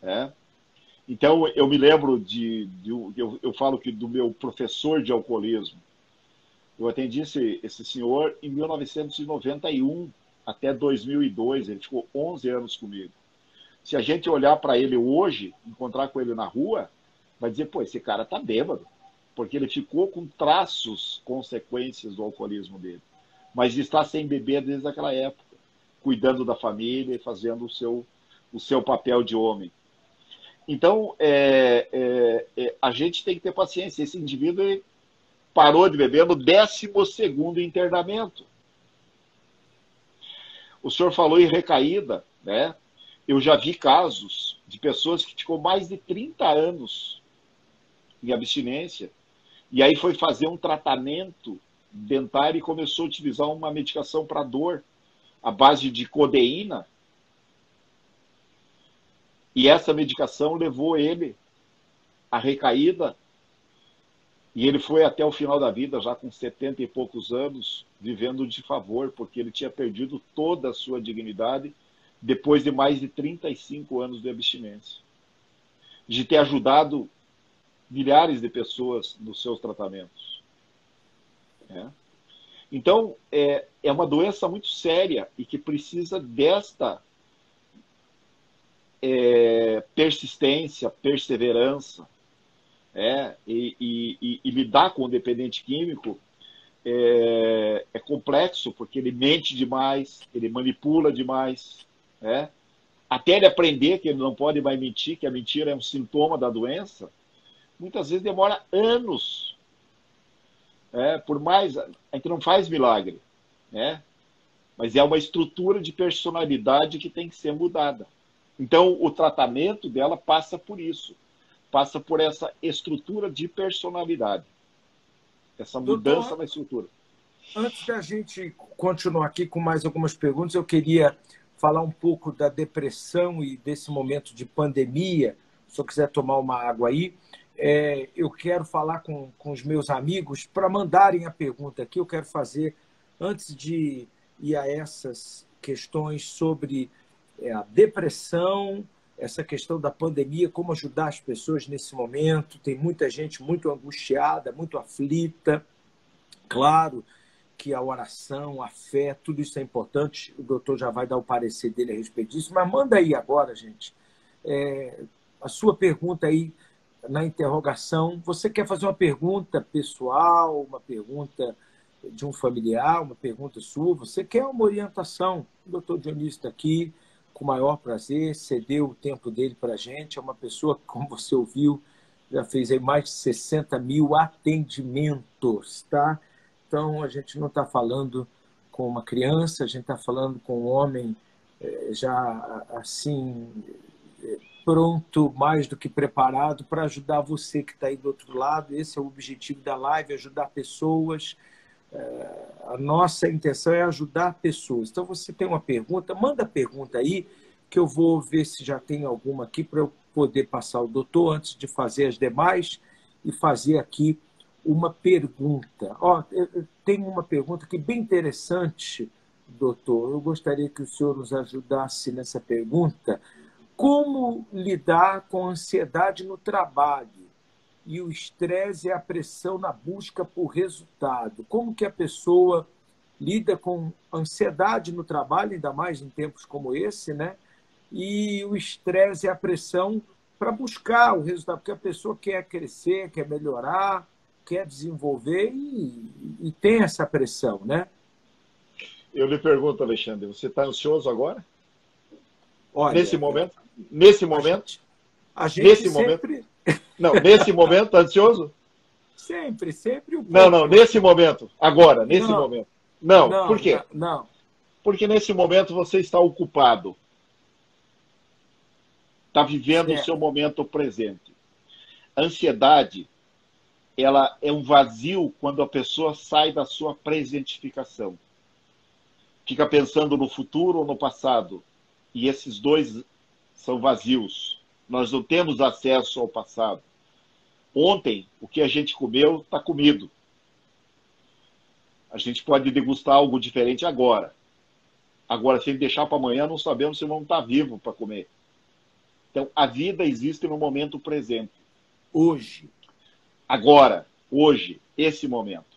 A: Né? Então, eu me lembro eu falo que do meu professor de alcoolismo. Eu atendi esse senhor em 1991 até 2002. Ele ficou 11 anos comigo. Se a gente olhar para ele hoje, encontrar com ele na rua, vai dizer, pô, esse cara tá bêbado. Porque ele ficou com traços, consequências do alcoolismo dele. Mas está sem beber desde aquela época, cuidando da família e fazendo o seu papel de homem. Então, a gente tem que ter paciência. Esse indivíduo ele parou de beber no 12º internamento. O senhor falou em recaída, né? Eu já vi casos de pessoas que ficou mais de 30 anos em abstinência e aí foi fazer um tratamento dentário e começou a utilizar uma medicação para dor à base de codeína. E essa medicação levou ele à recaída e ele foi até o final da vida, já com 70 e poucos anos, vivendo de favor, porque ele tinha perdido toda a sua dignidade depois de mais de 35 anos de abstinência. De ter ajudado milhares de pessoas nos seus tratamentos. Então, é uma doença muito séria e que precisa desta persistência, perseverança, e lidar com o dependente químico é complexo, porque ele mente demais, ele manipula demais, até ele aprender que ele não pode mais mentir, que a mentira é um sintoma da doença, muitas vezes demora anos. Por mais, a gente não faz milagre, mas é uma estrutura de personalidade que tem que ser mudada. Então, o tratamento dela passa por isso, passa por essa estrutura de personalidade. essa mudança
B: Doutor,
A: na estrutura.
B: antes da gente continuar aqui com mais algumas perguntas, eu queria falar um pouco da depressão e desse momento de pandemia. Se o senhor quiser tomar uma água aí, eu quero falar com os meus amigos para mandarem a pergunta aqui. Eu quero fazer, antes de ir a essas questões sobre a depressão, essa questão da pandemia, como ajudar as pessoas nesse momento. Tem muita gente muito angustiada, muito aflita. Claro que a oração, a fé, tudo isso é importante. O doutor já vai dar o parecer dele a respeito disso, mas manda aí agora, gente, a sua pergunta aí na interrogação. Você quer fazer uma pergunta pessoal, uma pergunta de um familiar, uma pergunta sua? Você quer uma orientação? O doutor Dionísio está aqui, com o maior prazer, cedeu o tempo dele para a gente. É uma pessoa que, como você ouviu, já fez aí mais de 60 mil atendimentos, tá? Então, a gente não está falando com uma criança, a gente está falando com um homem já assim pronto, mais do que preparado para ajudar você que está aí do outro lado. Esse é o objetivo da live, ajudar pessoas. A nossa intenção é ajudar pessoas. Então, você tem uma pergunta, manda a pergunta aí, que eu vou ver se já tem alguma aqui para eu poder passar ao doutor antes de fazer as demais e fazer aqui uma pergunta. Tem uma pergunta aqui bem interessante, doutor. Eu gostaria que o senhor nos ajudasse nessa pergunta. Como lidar com a ansiedade no trabalho e o estresse e a pressão na busca por resultado? Como que a pessoa lida com ansiedade no trabalho, ainda mais em tempos como esse, né? E o estresse e a pressão para buscar o resultado, porque a pessoa quer crescer, quer melhorar, quer desenvolver e tem essa pressão, né?
A: Eu lhe pergunto, Alexandre, você está ansioso agora?
B: Olha,
A: Nesse momento? Nesse momento?
B: A gente
A: Nesse
B: sempre...
A: momento? Não, nesse momento está ansioso?
B: Sempre um pouco.
A: Não, nesse momento. Agora, nesse
B: não,
A: momento. Não, por
B: não,
A: quê?
B: não.
A: Porque nesse momento você está ocupado. Está vivendo o
B: Certo.
A: seu momento presente. A ansiedade, ela é um vazio quando a pessoa sai da sua presentificação. Fica pensando no futuro ou no passado. E esses dois são vazios. Nós não temos acesso ao passado. Ontem, o que a gente comeu está comido. A gente pode degustar algo diferente agora. Agora, se ele deixar para amanhã, não sabemos se vamos estar vivo para comer. Então, a vida existe no momento presente.
B: Hoje.
A: Agora, hoje, esse momento.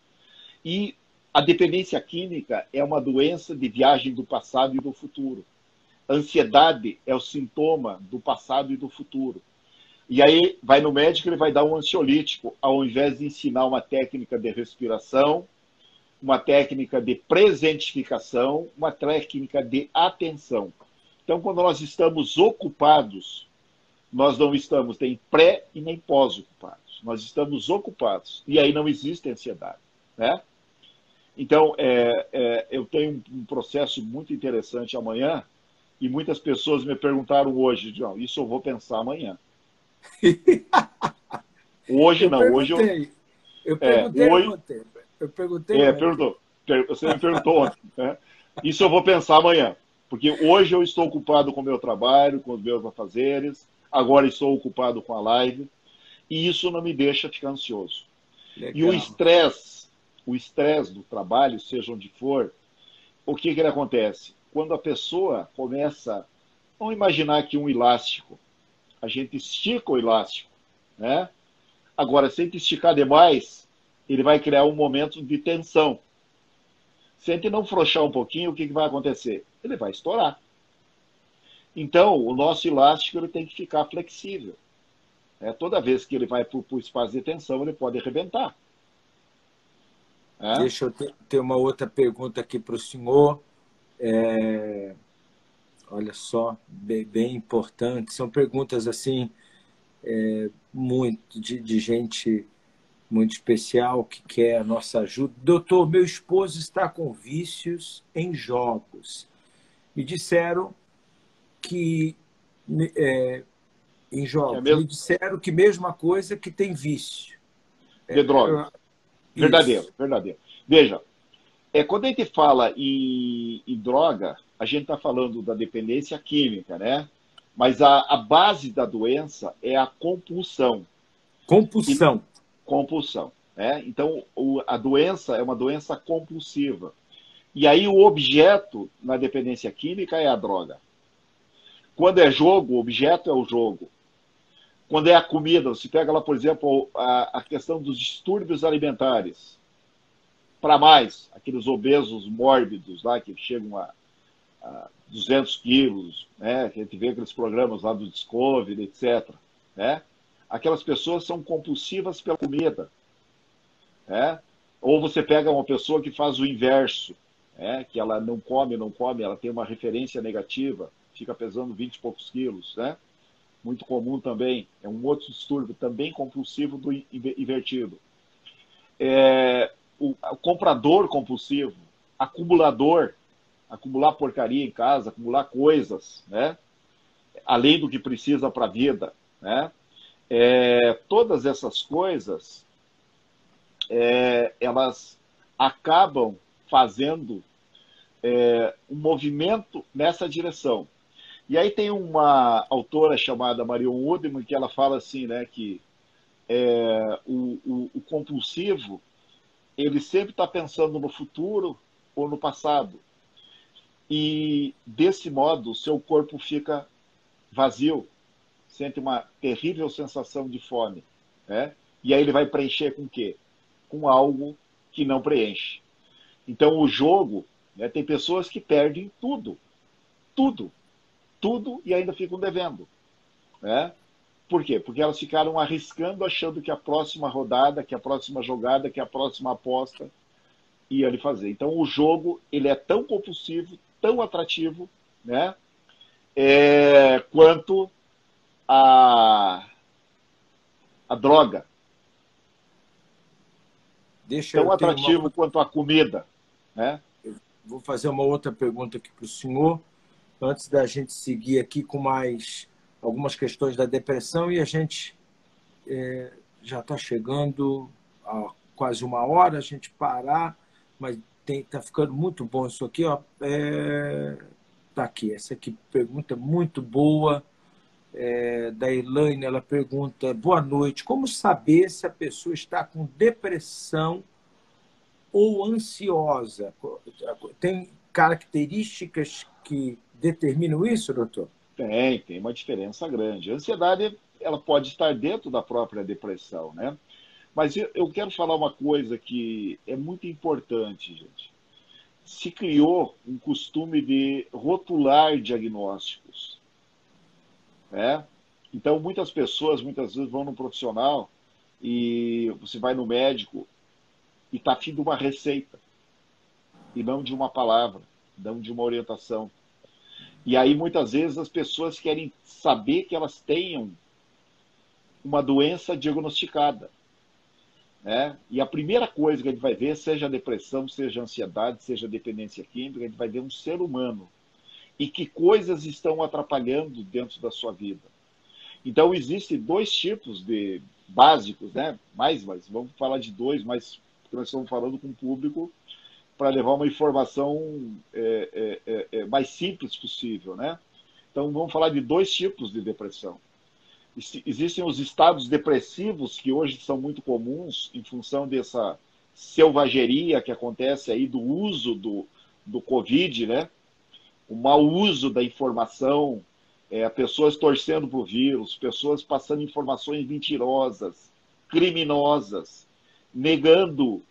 A: E a dependência química é uma doença de viagem do passado e do futuro. A ansiedade é o sintoma do passado e do futuro. E aí vai no médico, ele vai dar um ansiolítico, ao invés de ensinar uma técnica de respiração, uma técnica de presentificação, uma técnica de atenção. Então, quando nós estamos ocupados, nós não estamos nem pré e nem pós-ocupados. Nós estamos ocupados. E aí não existe ansiedade, né? Então, eu tenho um processo muito interessante amanhã, e muitas pessoas me perguntaram hoje, João, isso eu vou pensar amanhã. Hoje não, hoje
B: eu perguntei
A: hoje,
B: ontem. Eu perguntei ontem.
A: perguntou. Você me perguntou ontem, né? Isso eu vou pensar amanhã, porque hoje eu estou ocupado com o meu trabalho, com os meus afazeres, agora estou ocupado com a live, e isso não me deixa ficar ansioso.
B: Legal.
A: E o estresse do trabalho, seja onde for, o que ele acontece? Quando a pessoa começa, vamos imaginar aqui um elástico, a gente estica o elástico, né? Agora, se a gente esticar demais, ele vai criar um momento de tensão. Se a gente não frouxar um pouquinho, o que vai acontecer? Ele vai estourar. Então, o nosso elástico ele tem que ficar flexível. Toda vez que ele vai para o espaço de tensão, ele pode arrebentar.
B: Deixa eu ter uma outra pergunta aqui para o senhor. Olha só, bem importante. São perguntas assim, muito de gente muito especial que quer a nossa ajuda. Doutor, meu esposo está com vícios em jogos. Me disseram que em jogos, me disseram que mesma coisa que tem vício.
A: De drogas. Verdadeiro,
B: Isso.
A: verdadeiro. Veja, quando a gente fala em droga, a gente está falando da dependência química, né? Mas a base da doença é a compulsão. E,
B: Compulsão.
A: compulsão, né? Então, a doença é uma doença compulsiva. E aí o objeto na dependência química é a droga. Quando é jogo, o objeto é o jogo. Quando é a comida, você pega lá, por exemplo, a questão dos distúrbios alimentares. Para mais, aqueles obesos mórbidos lá que chegam a 200 quilos, né? Que a gente vê aqueles programas lá do Discovery, etc. Né? Aquelas pessoas são compulsivas pela comida. Né? Ou você pega uma pessoa que faz o inverso, né? Que ela não come, não come, ela tem uma referência negativa, fica pesando 20 e poucos quilos, né? Muito comum também, é um outro distúrbio também compulsivo do invertido. O comprador compulsivo, acumulador, acumular porcaria em casa, acumular coisas, né? Além do que precisa para a vida, né? Todas essas coisas, elas acabam fazendo um movimento nessa direção. E aí tem uma autora chamada Marion Woodman que ela fala assim, né, que o compulsivo ele sempre está pensando no futuro ou no passado. E desse modo, o seu corpo fica vazio, sente uma terrível sensação de fome. Né? E aí ele vai preencher com o quê? Com algo que não preenche. Então, o jogo, né, tem pessoas que perdem tudo. Tudo. Tudo e ainda ficam devendo. Né? Por quê? Porque elas ficaram arriscando, achando que a próxima rodada, que a próxima jogada, que a próxima aposta ia lhe fazer. Então, o jogo ele é tão compulsivo, tão atrativo, né? Quanto a droga. Tão
B: Eu tenho uma
A: atrativo
B: outra,
A: quanto a comida. Né?
B: vou fazer uma outra pergunta aqui para o senhor, antes da gente seguir aqui com mais algumas questões da depressão, e a gente já está chegando a quase uma hora, a gente parar, mas está ficando muito bom isso aqui. Tá aqui, essa aqui pergunta muito boa, da Elaine. Ela pergunta: boa noite, como saber se a pessoa está com depressão ou ansiosa? Tem características que determinam isso, doutor?
A: Tem uma diferença grande. A ansiedade ela pode estar dentro da própria depressão, né? Mas eu quero falar uma coisa que é muito importante, gente. Se criou um costume de rotular diagnósticos, né? Então, muitas pessoas, muitas vezes, vão no profissional e você vai no médico e está afim de uma receita, e não de uma palavra, não de uma orientação. E aí, muitas vezes, as pessoas querem saber que elas tenham uma doença diagnosticada. Né? E a primeira coisa que a gente vai ver, seja depressão, seja ansiedade, seja dependência química, a gente vai ver um ser humano e que coisas estão atrapalhando dentro da sua vida. Então, existem dois tipos de básicos, né? Mas vamos falar de dois, mas nós estamos falando com o público para levar uma informação mais simples possível, né? Então, vamos falar de dois tipos de depressão. Existem os estados depressivos, que hoje são muito comuns em função dessa selvageria que acontece aí do uso do Covid, né? O mau uso da informação, pessoas torcendo para o vírus, pessoas passando informações mentirosas, criminosas, negando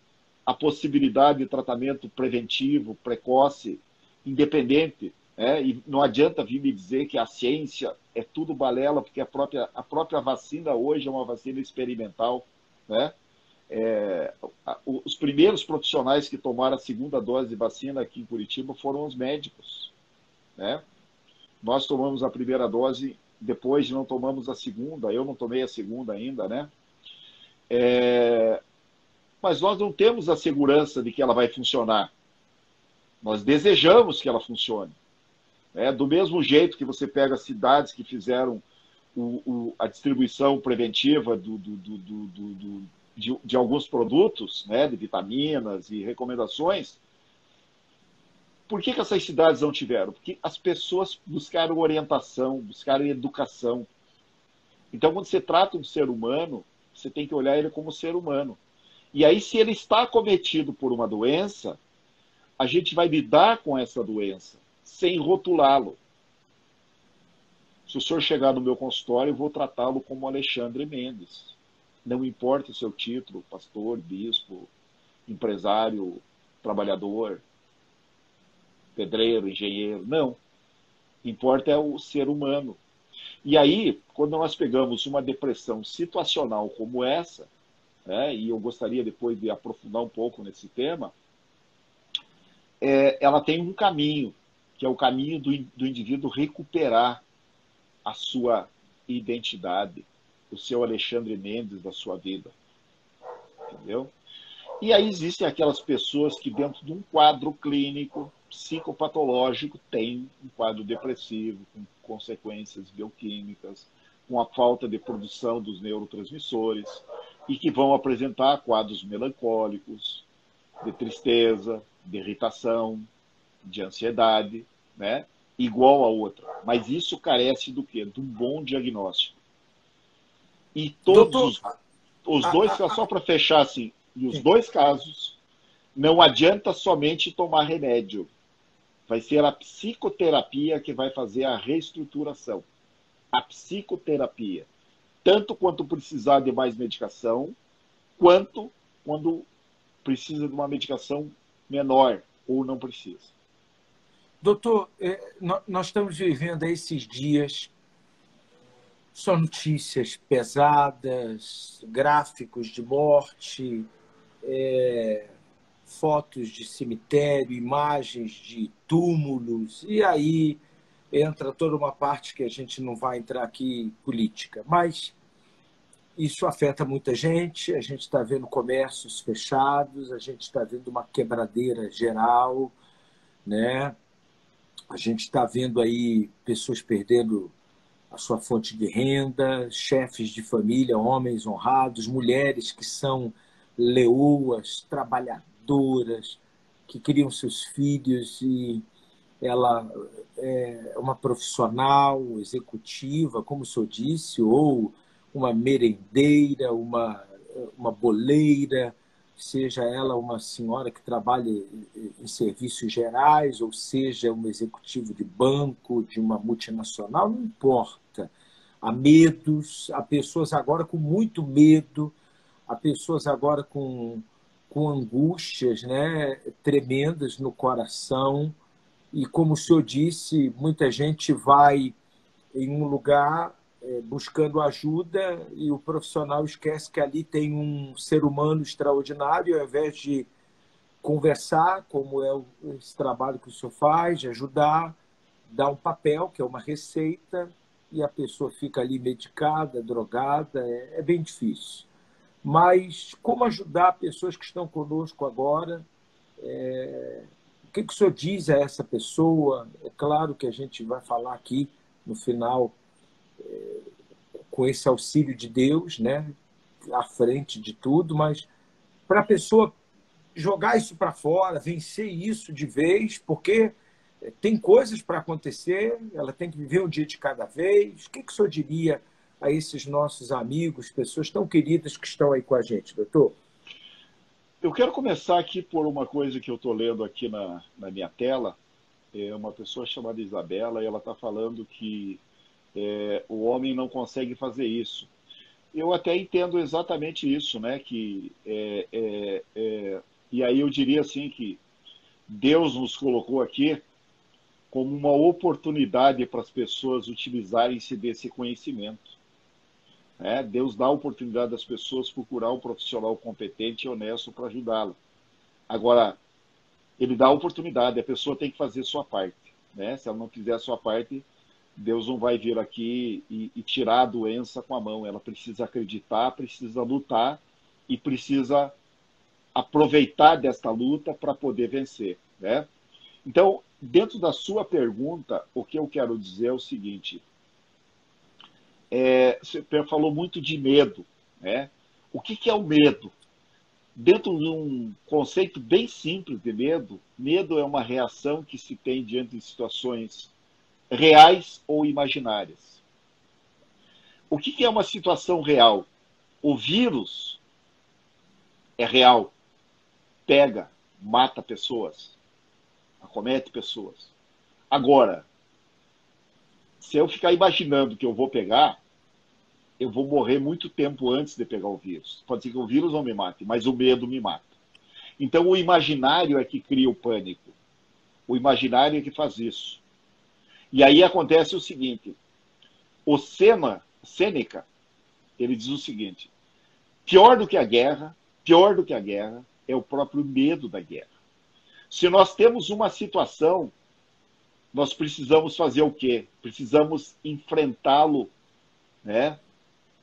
A: a possibilidade de tratamento preventivo, precoce, independente. E não adianta vir me dizer que a ciência é tudo balela, porque a própria vacina hoje é uma vacina experimental. Né? Os primeiros profissionais que tomaram a segunda dose de vacina aqui em Curitiba foram os médicos. Né? Nós tomamos a primeira dose, depois não tomamos a segunda, eu não tomei a segunda ainda, né? Mas nós não temos a segurança de que ela vai funcionar. Nós desejamos que ela funcione. Do mesmo jeito que você pega cidades que fizeram a distribuição preventiva de alguns produtos, né, de vitaminas e recomendações. Por que essas cidades não tiveram? Porque as pessoas buscaram orientação, buscaram educação. Então, quando você trata um ser humano, você tem que olhar ele como ser humano. E aí, se ele está acometido por uma doença, a gente vai lidar com essa doença, sem rotulá-lo. Se o senhor chegar no meu consultório, eu vou tratá-lo como Alexandre Mendes. Não importa o seu título, pastor, bispo, empresário, trabalhador, pedreiro, engenheiro. Não. Importa é o ser humano. E aí, quando nós pegamos uma depressão situacional como essa, né, e eu gostaria depois de aprofundar um pouco nesse tema, ela tem um caminho, que é o caminho do indivíduo recuperar a sua identidade, o seu Alexandre Mendes da sua vida. Entendeu? E aí existem aquelas pessoas que, dentro de um quadro clínico, psicopatológico, têm um quadro depressivo, com consequências bioquímicas, com a falta de produção dos neurotransmissores, e que vão apresentar quadros melancólicos, de tristeza, de irritação, de ansiedade, né? Igual a outra. Mas isso carece do quê? De um bom diagnóstico. E
B: Doutor,
A: todos os dois, só para fechar assim, e os dois casos, não adianta somente tomar remédio. Vai ser a psicoterapia que vai fazer a reestruturação. A psicoterapia. Tanto quanto precisar de mais medicação, quanto quando precisa de uma medicação menor ou não precisa.
B: doutor, nós estamos vivendo esses dias só notícias pesadas, gráficos de morte, fotos de cemitério, imagens de túmulos, e aí entra toda uma parte que a gente não vai entrar aqui, política. Mas isso afeta muita gente, a gente está vendo comércios fechados, a gente está vendo uma quebradeira geral, né? A gente está vendo aí pessoas perdendo a sua fonte de renda, chefes de família, homens honrados, mulheres que são leoas, trabalhadoras, que criam seus filhos e ela é uma profissional, executiva, como o senhor disse, ou uma merendeira, uma boleira, seja ela uma senhora que trabalha em serviços gerais, ou seja um executivo de banco, de uma multinacional, não importa. Há medos, há pessoas agora com muito medo, há pessoas agora com angústias, né, tremendas no coração. E, como o senhor disse, muita gente vai em um lugar buscando ajuda e o profissional esquece que ali tem um ser humano extraordinário, ao invés de conversar, como é esse trabalho que o senhor faz, de ajudar, dá um papel, que é uma receita, e a pessoa fica ali medicada, drogada, é bem difícil. Mas como ajudar pessoas que estão conosco agora? O que o senhor diz a essa pessoa? É claro que a gente vai falar aqui no final com esse auxílio de Deus, né, à frente de tudo, mas para a pessoa jogar isso para fora, vencer isso de vez, porque tem coisas para acontecer, ela tem que viver um dia de cada vez. O que o senhor diria a esses nossos amigos, pessoas tão queridas que estão aí com a gente, doutor?
A: Eu quero começar aqui por uma coisa que eu estou lendo aqui na minha tela. É uma pessoa chamada Isabela e ela está falando que o homem não consegue fazer isso. Eu até entendo exatamente isso, né? E aí eu diria assim que Deus nos colocou aqui como uma oportunidade para as pessoas utilizarem-se desse conhecimento. Né? Deus dá a oportunidade das pessoas procurar um profissional competente e honesto para ajudá-la. Agora, ele dá a oportunidade, a pessoa tem que fazer a sua parte. Né? Se ela não fizer a sua parte, Deus não vai vir aqui e tirar a doença com a mão. Ela precisa acreditar, precisa lutar e precisa aproveitar desta luta para poder vencer. Né? Então, dentro da sua pergunta, o que eu quero dizer é o seguinte: você falou muito de medo, né? O que é o medo? Dentro de um conceito bem simples de medo, medo é uma reação que se tem diante de situações reais ou imaginárias. O que é uma situação real? O vírus é real, pega, mata pessoas, acomete pessoas. Agora, se eu ficar imaginando que eu vou pegar, eu vou morrer muito tempo antes de pegar o vírus. Pode ser que o vírus não me mate, mas o medo me mata. Então, o imaginário é que cria o pânico. O imaginário é que faz isso. E aí acontece o seguinte, o Sêneca, ele diz o seguinte, pior do que a guerra é o próprio medo da guerra. Se nós temos uma situação, nós precisamos fazer o quê? Precisamos enfrentá-lo, né,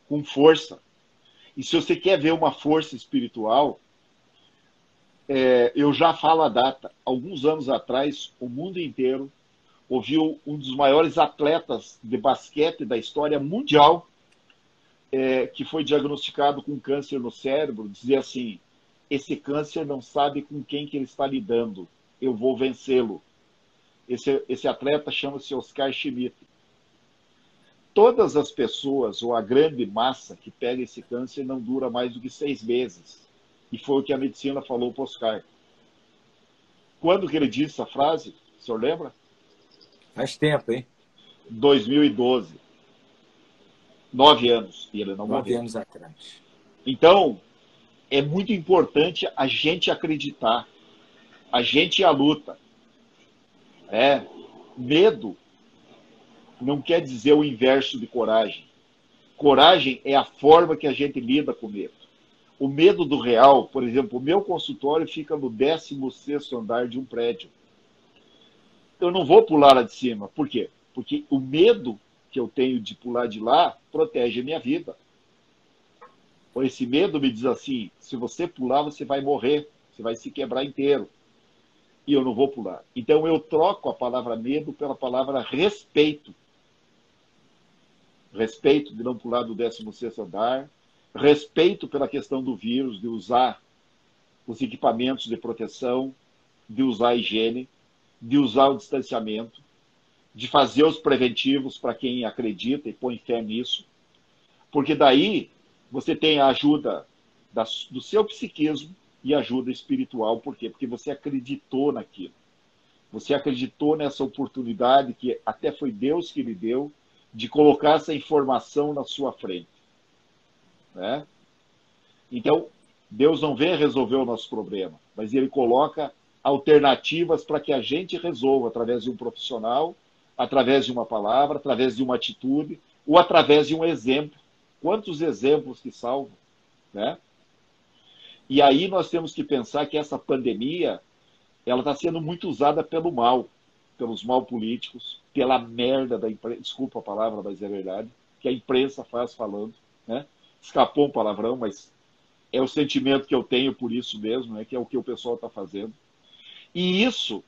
A: com força. E se você quer ver uma força espiritual, eu já falo a data. Alguns anos atrás, o mundo inteiro ouviu um dos maiores atletas de basquete da história mundial, que foi diagnosticado com câncer no cérebro, dizer assim, esse câncer não sabe com quem que ele está lidando, eu vou vencê-lo. Esse atleta chama-se Oscar Schmidt. Todas as pessoas, ou a grande massa que pega esse câncer, não dura mais do que 6 meses. E foi o que a medicina falou para o Oscar. Quando que ele disse essa frase? O senhor lembra?
B: Faz tempo, hein?
A: 2012. 9 anos. E ele não morreu.
B: 9 anos atrás.
A: Então, é muito importante a gente acreditar. A gente ir à luta. Medo não quer dizer o inverso de coragem. Coragem é a forma que a gente lida com o medo. O medo do real, por exemplo, o meu consultório fica no 16º andar de um prédio. Eu não vou pular lá de cima. Por quê? Porque o medo que eu tenho de pular de lá protege a minha vida. Esse medo me diz assim, se você pular, você vai morrer, você vai se quebrar inteiro. E eu não vou pular. Então eu troco a palavra medo pela palavra respeito. Respeito de não pular do 16º andar, respeito pela questão do vírus, de usar os equipamentos de proteção, de usar a higiene, de usar o distanciamento, de fazer os preventivos para quem acredita e põe fé nisso, porque daí você tem a ajuda do seu psiquismo e ajuda espiritual. Por quê? Porque você acreditou naquilo. Você acreditou nessa oportunidade que até foi Deus que lhe deu, de colocar essa informação na sua frente. Né? Então, Deus não vem resolver o nosso problema, mas Ele coloca alternativas para que a gente resolva através de um profissional, através de uma palavra, através de uma atitude, ou através de um exemplo. Quantos exemplos que salvam? Né? E aí nós temos que pensar que essa pandemia ela está sendo muito usada pelo mal, pelos mal políticos, pela merda da imprensa, desculpa a palavra, mas é verdade, que a imprensa faz falando, né? Escapou um palavrão, mas é o sentimento que eu tenho por isso mesmo, né? Que é o que o pessoal está fazendo. E isso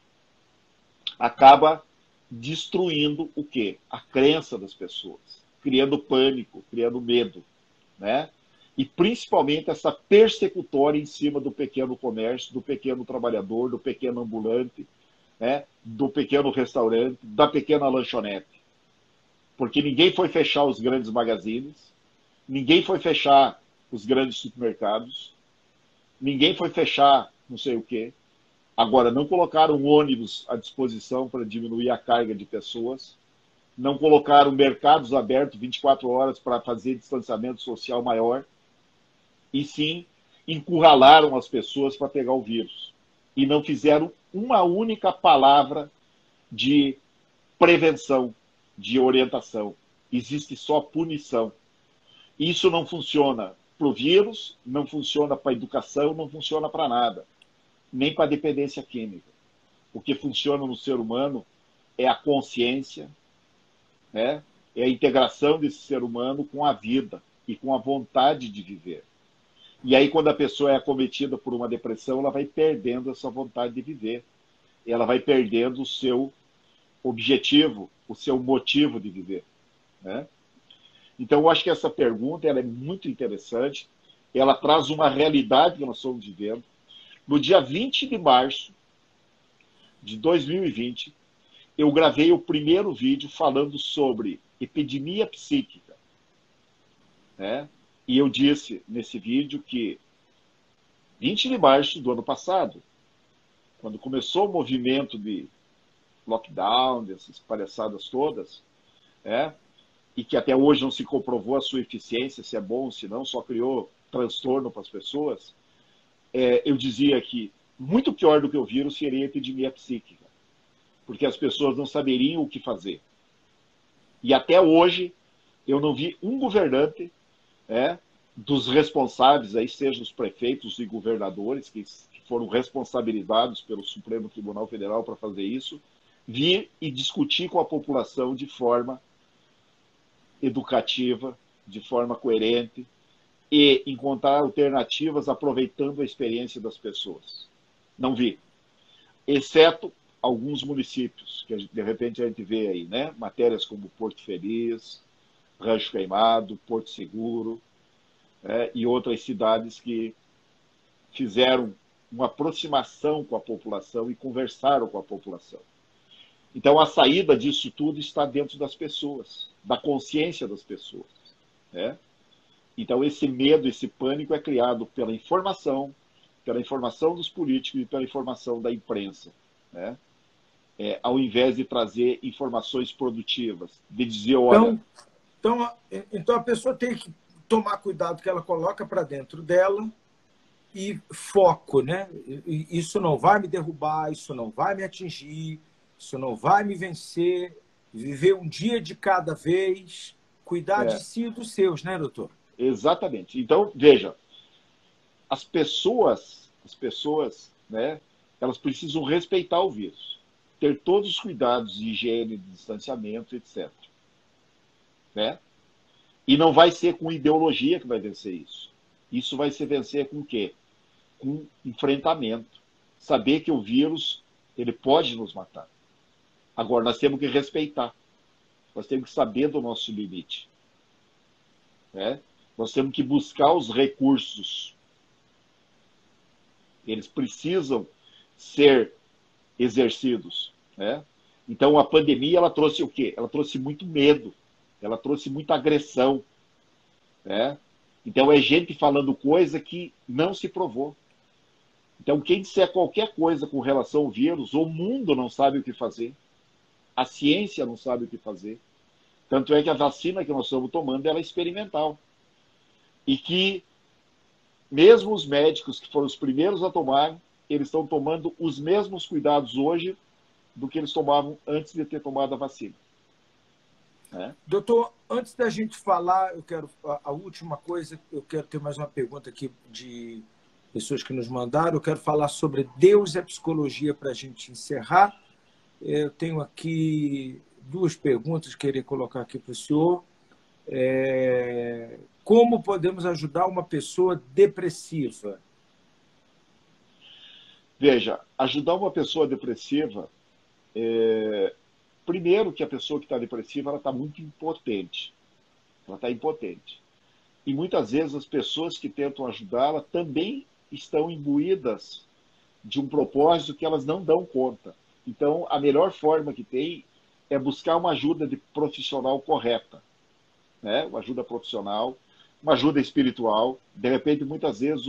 A: acaba destruindo o quê? A crença das pessoas, criando pânico, criando medo, né? E principalmente essa persecutória em cima do pequeno comércio, do pequeno trabalhador, do pequeno ambulante, né? Do pequeno restaurante, da pequena lanchonete. Porque ninguém foi fechar os grandes magazines, ninguém foi fechar os grandes supermercados, ninguém foi fechar não sei o quê. Agora, não colocaram ônibus à disposição para diminuir a carga de pessoas, não colocaram mercados abertos 24 horas para fazer distanciamento social maior, e sim encurralaram as pessoas para pegar o vírus. E não fizeram uma única palavra de prevenção, de orientação. Existe só punição. Isso não funciona para o vírus, não funciona para a educação, não funciona para nada. Nem para a dependência química. O que funciona no ser humano é a consciência, né? É a integração desse ser humano com a vida e com a vontade de viver. E aí, quando a pessoa é acometida por uma depressão, ela vai perdendo essa vontade de viver. Ela vai perdendo o seu objetivo, o seu motivo de viver. Né? Então, eu acho que essa pergunta ela é muito interessante. ela traz uma realidade que nós estamos vivendo. No dia 20 de março de 2020, eu gravei o primeiro vídeo falando sobre epidemia psíquica, né? E eu disse nesse vídeo que 20 de março do ano passado, quando começou o movimento de lockdown, dessas palhaçadas todas, né? E que até hoje não se comprovou a sua eficiência, se é bom, se não, só criou transtorno para as pessoas, eu dizia que muito pior do que o vírus seria a epidemia psíquica, porque as pessoas não saberiam o que fazer. E até hoje eu não vi um governante, dos responsáveis, aí sejam os prefeitos e governadores, que foram responsabilizados pelo Supremo Tribunal Federal para fazer isso, vir e discutir com a população de forma educativa, de forma coerente, e encontrar alternativas aproveitando a experiência das pessoas. Não vi. Exceto alguns municípios, que de repente a gente vê aí, né? Matérias como Porto Feliz, Rancho Queimado, Porto Seguro, e outras cidades que fizeram uma aproximação com a população e conversaram com a população. Então, a saída disso tudo está dentro das pessoas, da consciência das pessoas, né? Então, esse medo, esse pânico é criado pela informação dos políticos e pela informação da imprensa, né? Ao invés de trazer informações produtivas, de dizer, olha...
B: Então a pessoa tem que tomar cuidado que ela coloca para dentro dela e foco, né? Isso não vai me derrubar, isso não vai me atingir, isso não vai me vencer, viver um dia de cada vez, cuidar de si e dos seus, né, doutor?
A: Exatamente. Então, veja, as pessoas, né, elas precisam respeitar o vírus, ter todos os cuidados de higiene, de distanciamento, etc. Né? E não vai ser com ideologia que vai vencer isso. Isso vai se vencer com o quê? Com enfrentamento. Saber que o vírus, ele pode nos matar. Agora, nós temos que respeitar. Nós temos que saber do nosso limite. Né? Nós temos que buscar os recursos. Eles precisam ser exercidos. Né? Então, a pandemia, ela trouxe o quê? Ela trouxe muito medo. Ela trouxe muita agressão. Né? Então, é gente falando coisa que não se provou. Então, quem disser qualquer coisa com relação ao vírus, o mundo não sabe o que fazer. A ciência não sabe o que fazer. Tanto é que a vacina que nós estamos tomando, ela é experimental. E que, mesmo os médicos que foram os primeiros a tomar, eles estão tomando os mesmos cuidados hoje do que eles tomavam antes de ter tomado a vacina.
B: Doutor, antes da gente falar, a última coisa, eu quero ter mais uma pergunta aqui de pessoas que nos mandaram. Eu quero falar sobre Deus e a psicologia para a gente encerrar. Eu tenho aqui duas perguntas que eu queria colocar aqui para o senhor. Como podemos ajudar uma pessoa depressiva?
A: Veja, ajudar uma pessoa depressiva, primeiro que a pessoa que está depressiva, ela está muito impotente. Ela está impotente. E muitas vezes as pessoas que tentam ajudá-la também estão imbuídas de um propósito que elas não dão conta. Então, a melhor forma que tem é buscar uma ajuda de profissional correta. Né? Uma ajuda profissional, uma ajuda espiritual. De repente, muitas vezes,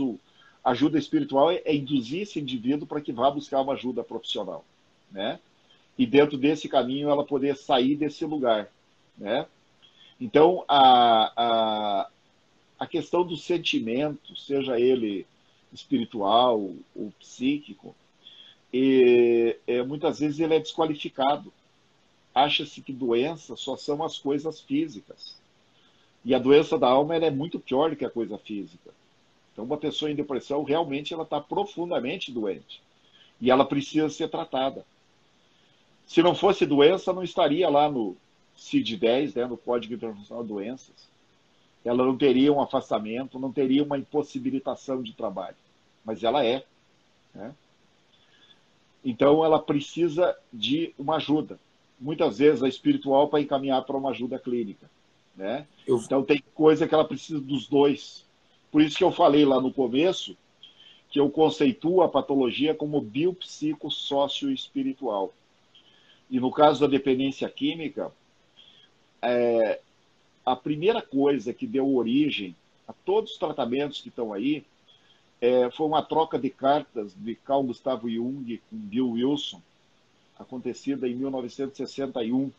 A: a ajuda espiritual é induzir esse indivíduo para que vá buscar uma ajuda profissional. Né? E dentro desse caminho ela poder sair desse lugar. Né? Então, a questão do sentimento, seja ele espiritual ou psíquico, muitas vezes ele é desqualificado. Acha-se que doenças só são as coisas físicas. E a doença da alma ela é muito pior do que a coisa física. Então, uma pessoa em depressão, realmente, ela está profundamente doente. E ela precisa ser tratada. Se não fosse doença, não estaria lá no CID-10, né, no Código Internacional de Doenças. Ela não teria um afastamento, não teria uma impossibilitação de trabalho. Mas ela é. Né? Então, ela precisa de uma ajuda. Muitas vezes, a espiritual para encaminhar para uma ajuda clínica. Né? Então, tem coisa que ela precisa dos dois. Por isso que eu falei lá no começo que eu conceituo a patologia como biopsicossócio-espiritual. E no caso da dependência química, a primeira coisa que deu origem a todos os tratamentos que estão aí foi uma troca de cartas de Carl Gustav Jung com Bill Wilson, acontecida em 1961.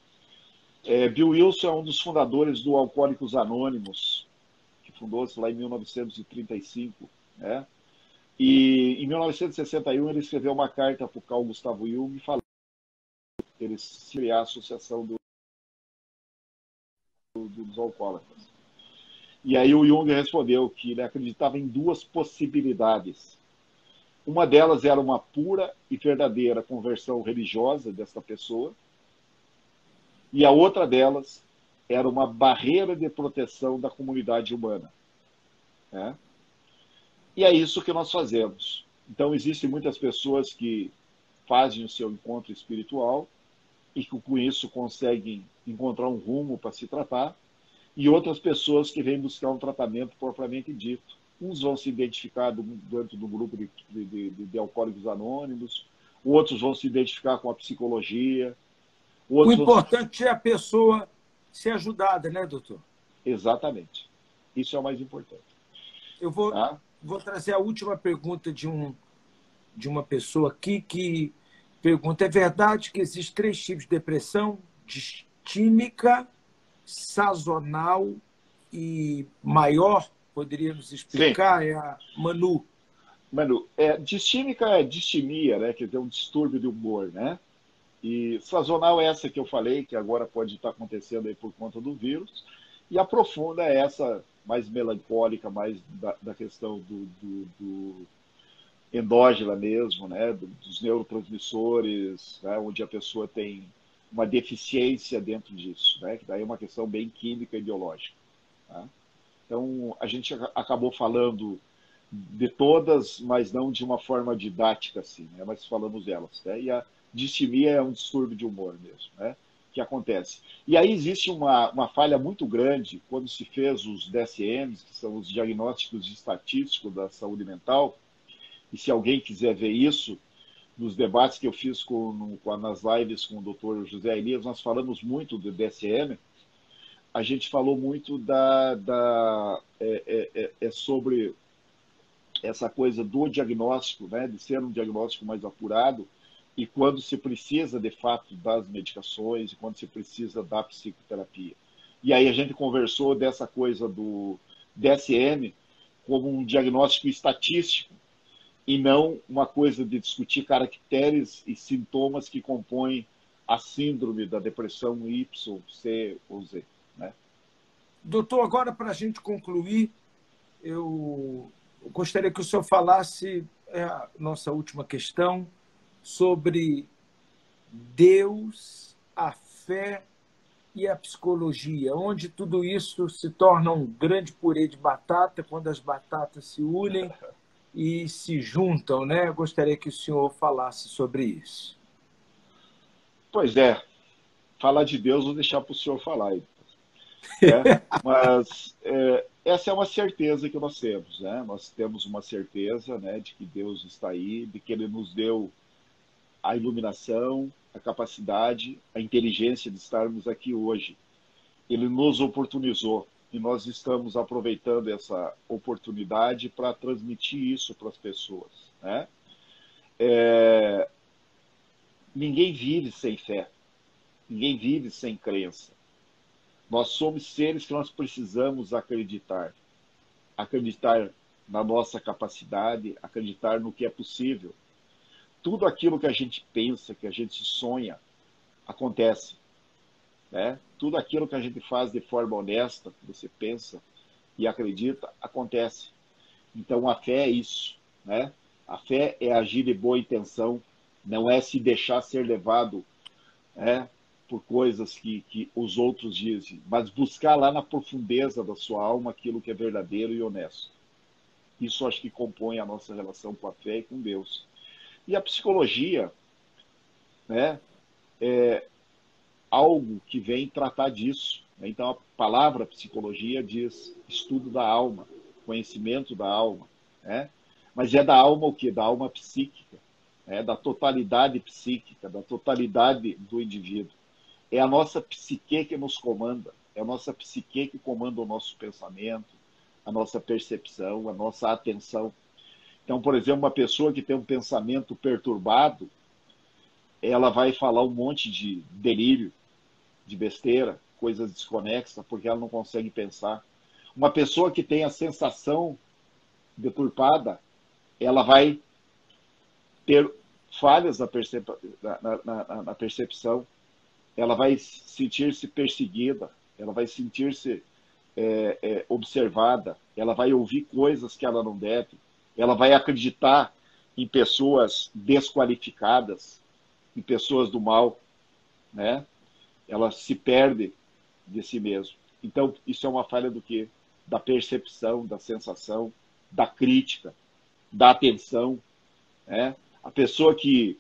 A: Bill Wilson é um dos fundadores do Alcoólicos Anônimos, que fundou-se lá em 1935, né? E em 1961 ele escreveu uma carta para o Carl Gustav Jung falando que ele se criar a associação dos alcoólatras. E aí o Jung respondeu que ele acreditava em duas possibilidades. Uma delas era uma pura e verdadeira conversão religiosa dessa pessoa, e a outra delas era uma barreira de proteção da comunidade humana. Né? E é isso que nós fazemos. Então, existem muitas pessoas que fazem o seu encontro espiritual e que com isso conseguem encontrar um rumo para se tratar, e outras pessoas que vêm buscar um tratamento propriamente dito. Uns vão se identificar dentro do grupo de alcoólicos anônimos, outros vão se identificar com a psicologia.
B: O importante é a pessoa ser ajudada, né, doutor?
A: Exatamente. Isso é o mais importante.
B: Eu vou trazer a última pergunta de uma pessoa aqui que pergunta: é verdade que existem 3 tipos de depressão? Distímica, sazonal e maior? Poderia nos explicar?
A: Sim.
B: É a Manu.
A: Manu, distímica é distimia, né? Que é um distúrbio de humor, né? E sazonal é essa que eu falei, que agora pode estar acontecendo aí por conta do vírus. E a profunda é essa mais melancólica, mais da questão do endógena mesmo, né? Dos neurotransmissores, né? Onde a pessoa tem uma deficiência dentro disso, né? Que daí é uma questão bem química e biológica. Tá? Então, a gente acabou falando de todas, mas não de uma forma didática, assim, né? Mas falamos delas. Né? E a distimia é um distúrbio de humor mesmo, né? Que acontece. E aí existe uma falha muito grande quando se fez os DSMs, que são os diagnósticos estatísticos da saúde mental, e se alguém quiser ver isso, nos debates que eu fiz nas lives com o Dr. José Elias, nós falamos muito do DSM. A gente falou muito sobre essa coisa do diagnóstico, né, de ser um diagnóstico mais apurado, e quando se precisa, de fato, das medicações, e quando se precisa da psicoterapia. E aí a gente conversou dessa coisa do DSM como um diagnóstico estatístico, e não uma coisa de discutir caracteres e sintomas que compõem a síndrome da depressão Y, C ou Z. Né?
B: Doutor, agora, para a gente concluir, eu gostaria que o senhor falasse, a nossa última questão, sobre Deus, a fé e a psicologia, onde tudo isso se torna um grande purê de batata, quando as batatas se unem e se juntam, né? Eu gostaria que o senhor falasse sobre isso.
A: Pois é, falar de Deus vou deixar para o senhor falar. Né? Mas essa é uma certeza que nós temos. Né? Nós temos uma certeza, né, de que Deus está aí, de que Ele nos deu a iluminação, a capacidade, a inteligência de estarmos aqui hoje. Ele nos oportunizou e nós estamos aproveitando essa oportunidade para transmitir isso para as pessoas. Né? Ninguém vive sem fé, ninguém vive sem crença. Nós somos seres que nós precisamos acreditar. Acreditar na nossa capacidade, acreditar no que é possível. Tudo aquilo que a gente pensa, que a gente sonha, acontece. Né? Tudo aquilo que a gente faz de forma honesta, que você pensa e acredita, acontece. Então a fé é isso. Né? A fé é agir de boa intenção, não é se deixar ser levado por coisas que os outros dizem, mas buscar lá na profundeza da sua alma aquilo que é verdadeiro e honesto. Isso acho que compõe a nossa relação com a fé e com Deus. E a psicologia, né, é algo que vem tratar disso. Então a palavra psicologia diz estudo da alma. conhecimento da alma, né? Mas é da alma o quê? Da alma psíquica, né? Da totalidade psíquica, da totalidade do indivíduo. É a nossa psique que nos comanda, é a nossa psique que comanda o nosso pensamento, a nossa percepção, a nossa atenção. Então, por exemplo, uma pessoa que tem um pensamento perturbado, ela vai falar um monte de delírio, de besteira, coisas desconexas, porque ela não consegue pensar. Uma pessoa que tem a sensação deturpada, ela vai ter falhas na percepção, ela vai sentir-se perseguida, ela vai sentir-se observada, ela vai ouvir coisas que ela não deve, ela vai acreditar em pessoas desqualificadas, em pessoas do mal, né? Ela se perde de si mesma. Então, isso é uma falha do quê? Da percepção, da sensação, da crítica, da atenção, né? A pessoa que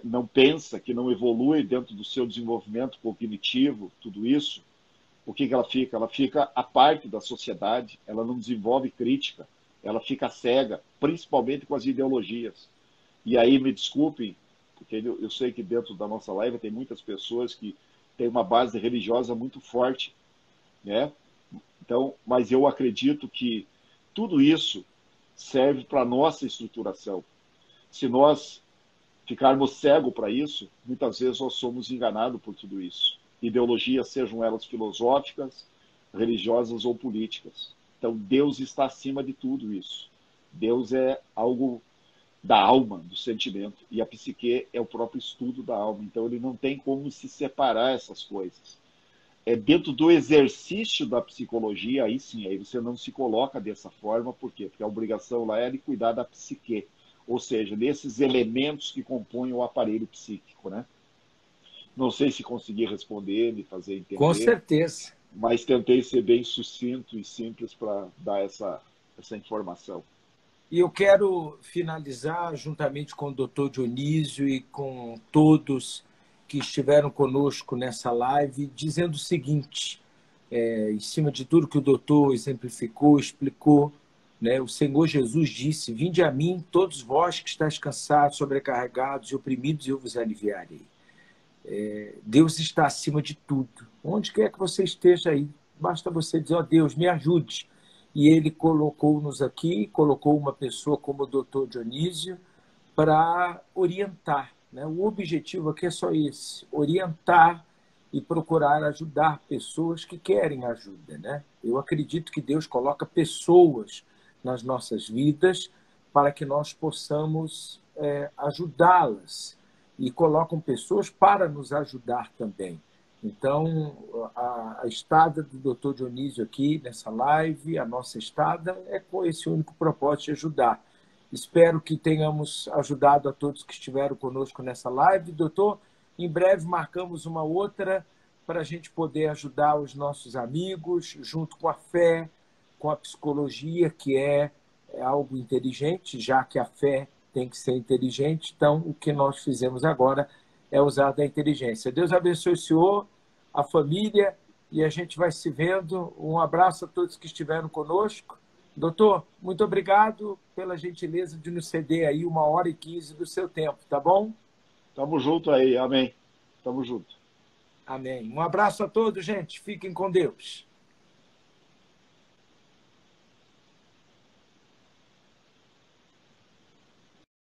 A: não pensa, que não evolui dentro do seu desenvolvimento cognitivo, tudo isso, o que ela fica? Ela fica à parte da sociedade, ela não desenvolve crítica, ela fica cega, principalmente com as ideologias. E aí, me desculpem, porque eu sei que dentro da nossa live tem muitas pessoas que têm uma base religiosa muito forte, né? Então, mas eu acredito que tudo isso serve para a nossa estruturação. Se nós ficarmos cegos para isso, muitas vezes nós somos enganados por tudo isso. Ideologias, sejam elas filosóficas, religiosas ou políticas. Então, Deus está acima de tudo isso. Deus é algo da alma, do sentimento. E a psique é o próprio estudo da alma. Então, ele não tem como se separar essas coisas. É dentro do exercício da psicologia, aí sim, aí você não se coloca dessa forma. Por quê? Porque a obrigação lá é de cuidar da psique. Ou seja, desses elementos que compõem o aparelho psíquico, né? Não sei se consegui responder, me fazer entender.
B: Com certeza.
A: Mas tentei ser bem sucinto e simples para dar essa informação.
B: E eu quero finalizar, juntamente com o doutor Dionísio e com todos que estiveram conosco nessa live, dizendo o seguinte, em cima de tudo que o doutor exemplificou, explicou, né? O Senhor Jesus disse, vinde a mim, todos vós que estáis cansados, sobrecarregados e oprimidos, e eu vos aliviarei. Deus está acima de tudo. Onde quer que você esteja aí, basta você dizer, ó Deus, me ajude. E Ele colocou-nos aqui, colocou uma pessoa como o doutor Dionísio para orientar, né? O objetivo aqui é só esse, orientar e procurar ajudar pessoas que querem ajuda, né? Eu acredito que Deus coloca pessoas nas nossas vidas para que nós possamos ajudá-las, e colocam pessoas para nos ajudar também. Então, a estada do Dr. Dionísio aqui nessa live, a nossa estada, é com esse único propósito de ajudar. Espero que tenhamos ajudado a todos que estiveram conosco nessa live. Doutor, em breve marcamos uma outra para a gente poder ajudar os nossos amigos, junto com a fé, com a psicologia, que é algo inteligente, já que a fé tem que ser inteligente. Então, o que nós fizemos agora é usar da inteligência. Deus abençoe o senhor, a família, e a gente vai se vendo. Um abraço a todos que estiveram conosco. Doutor, muito obrigado pela gentileza de nos ceder aí 1h15 do seu tempo, tá bom?
A: Tamo junto aí, amém. Tamo junto.
B: Amém. Um abraço a todos, gente. Fiquem com Deus.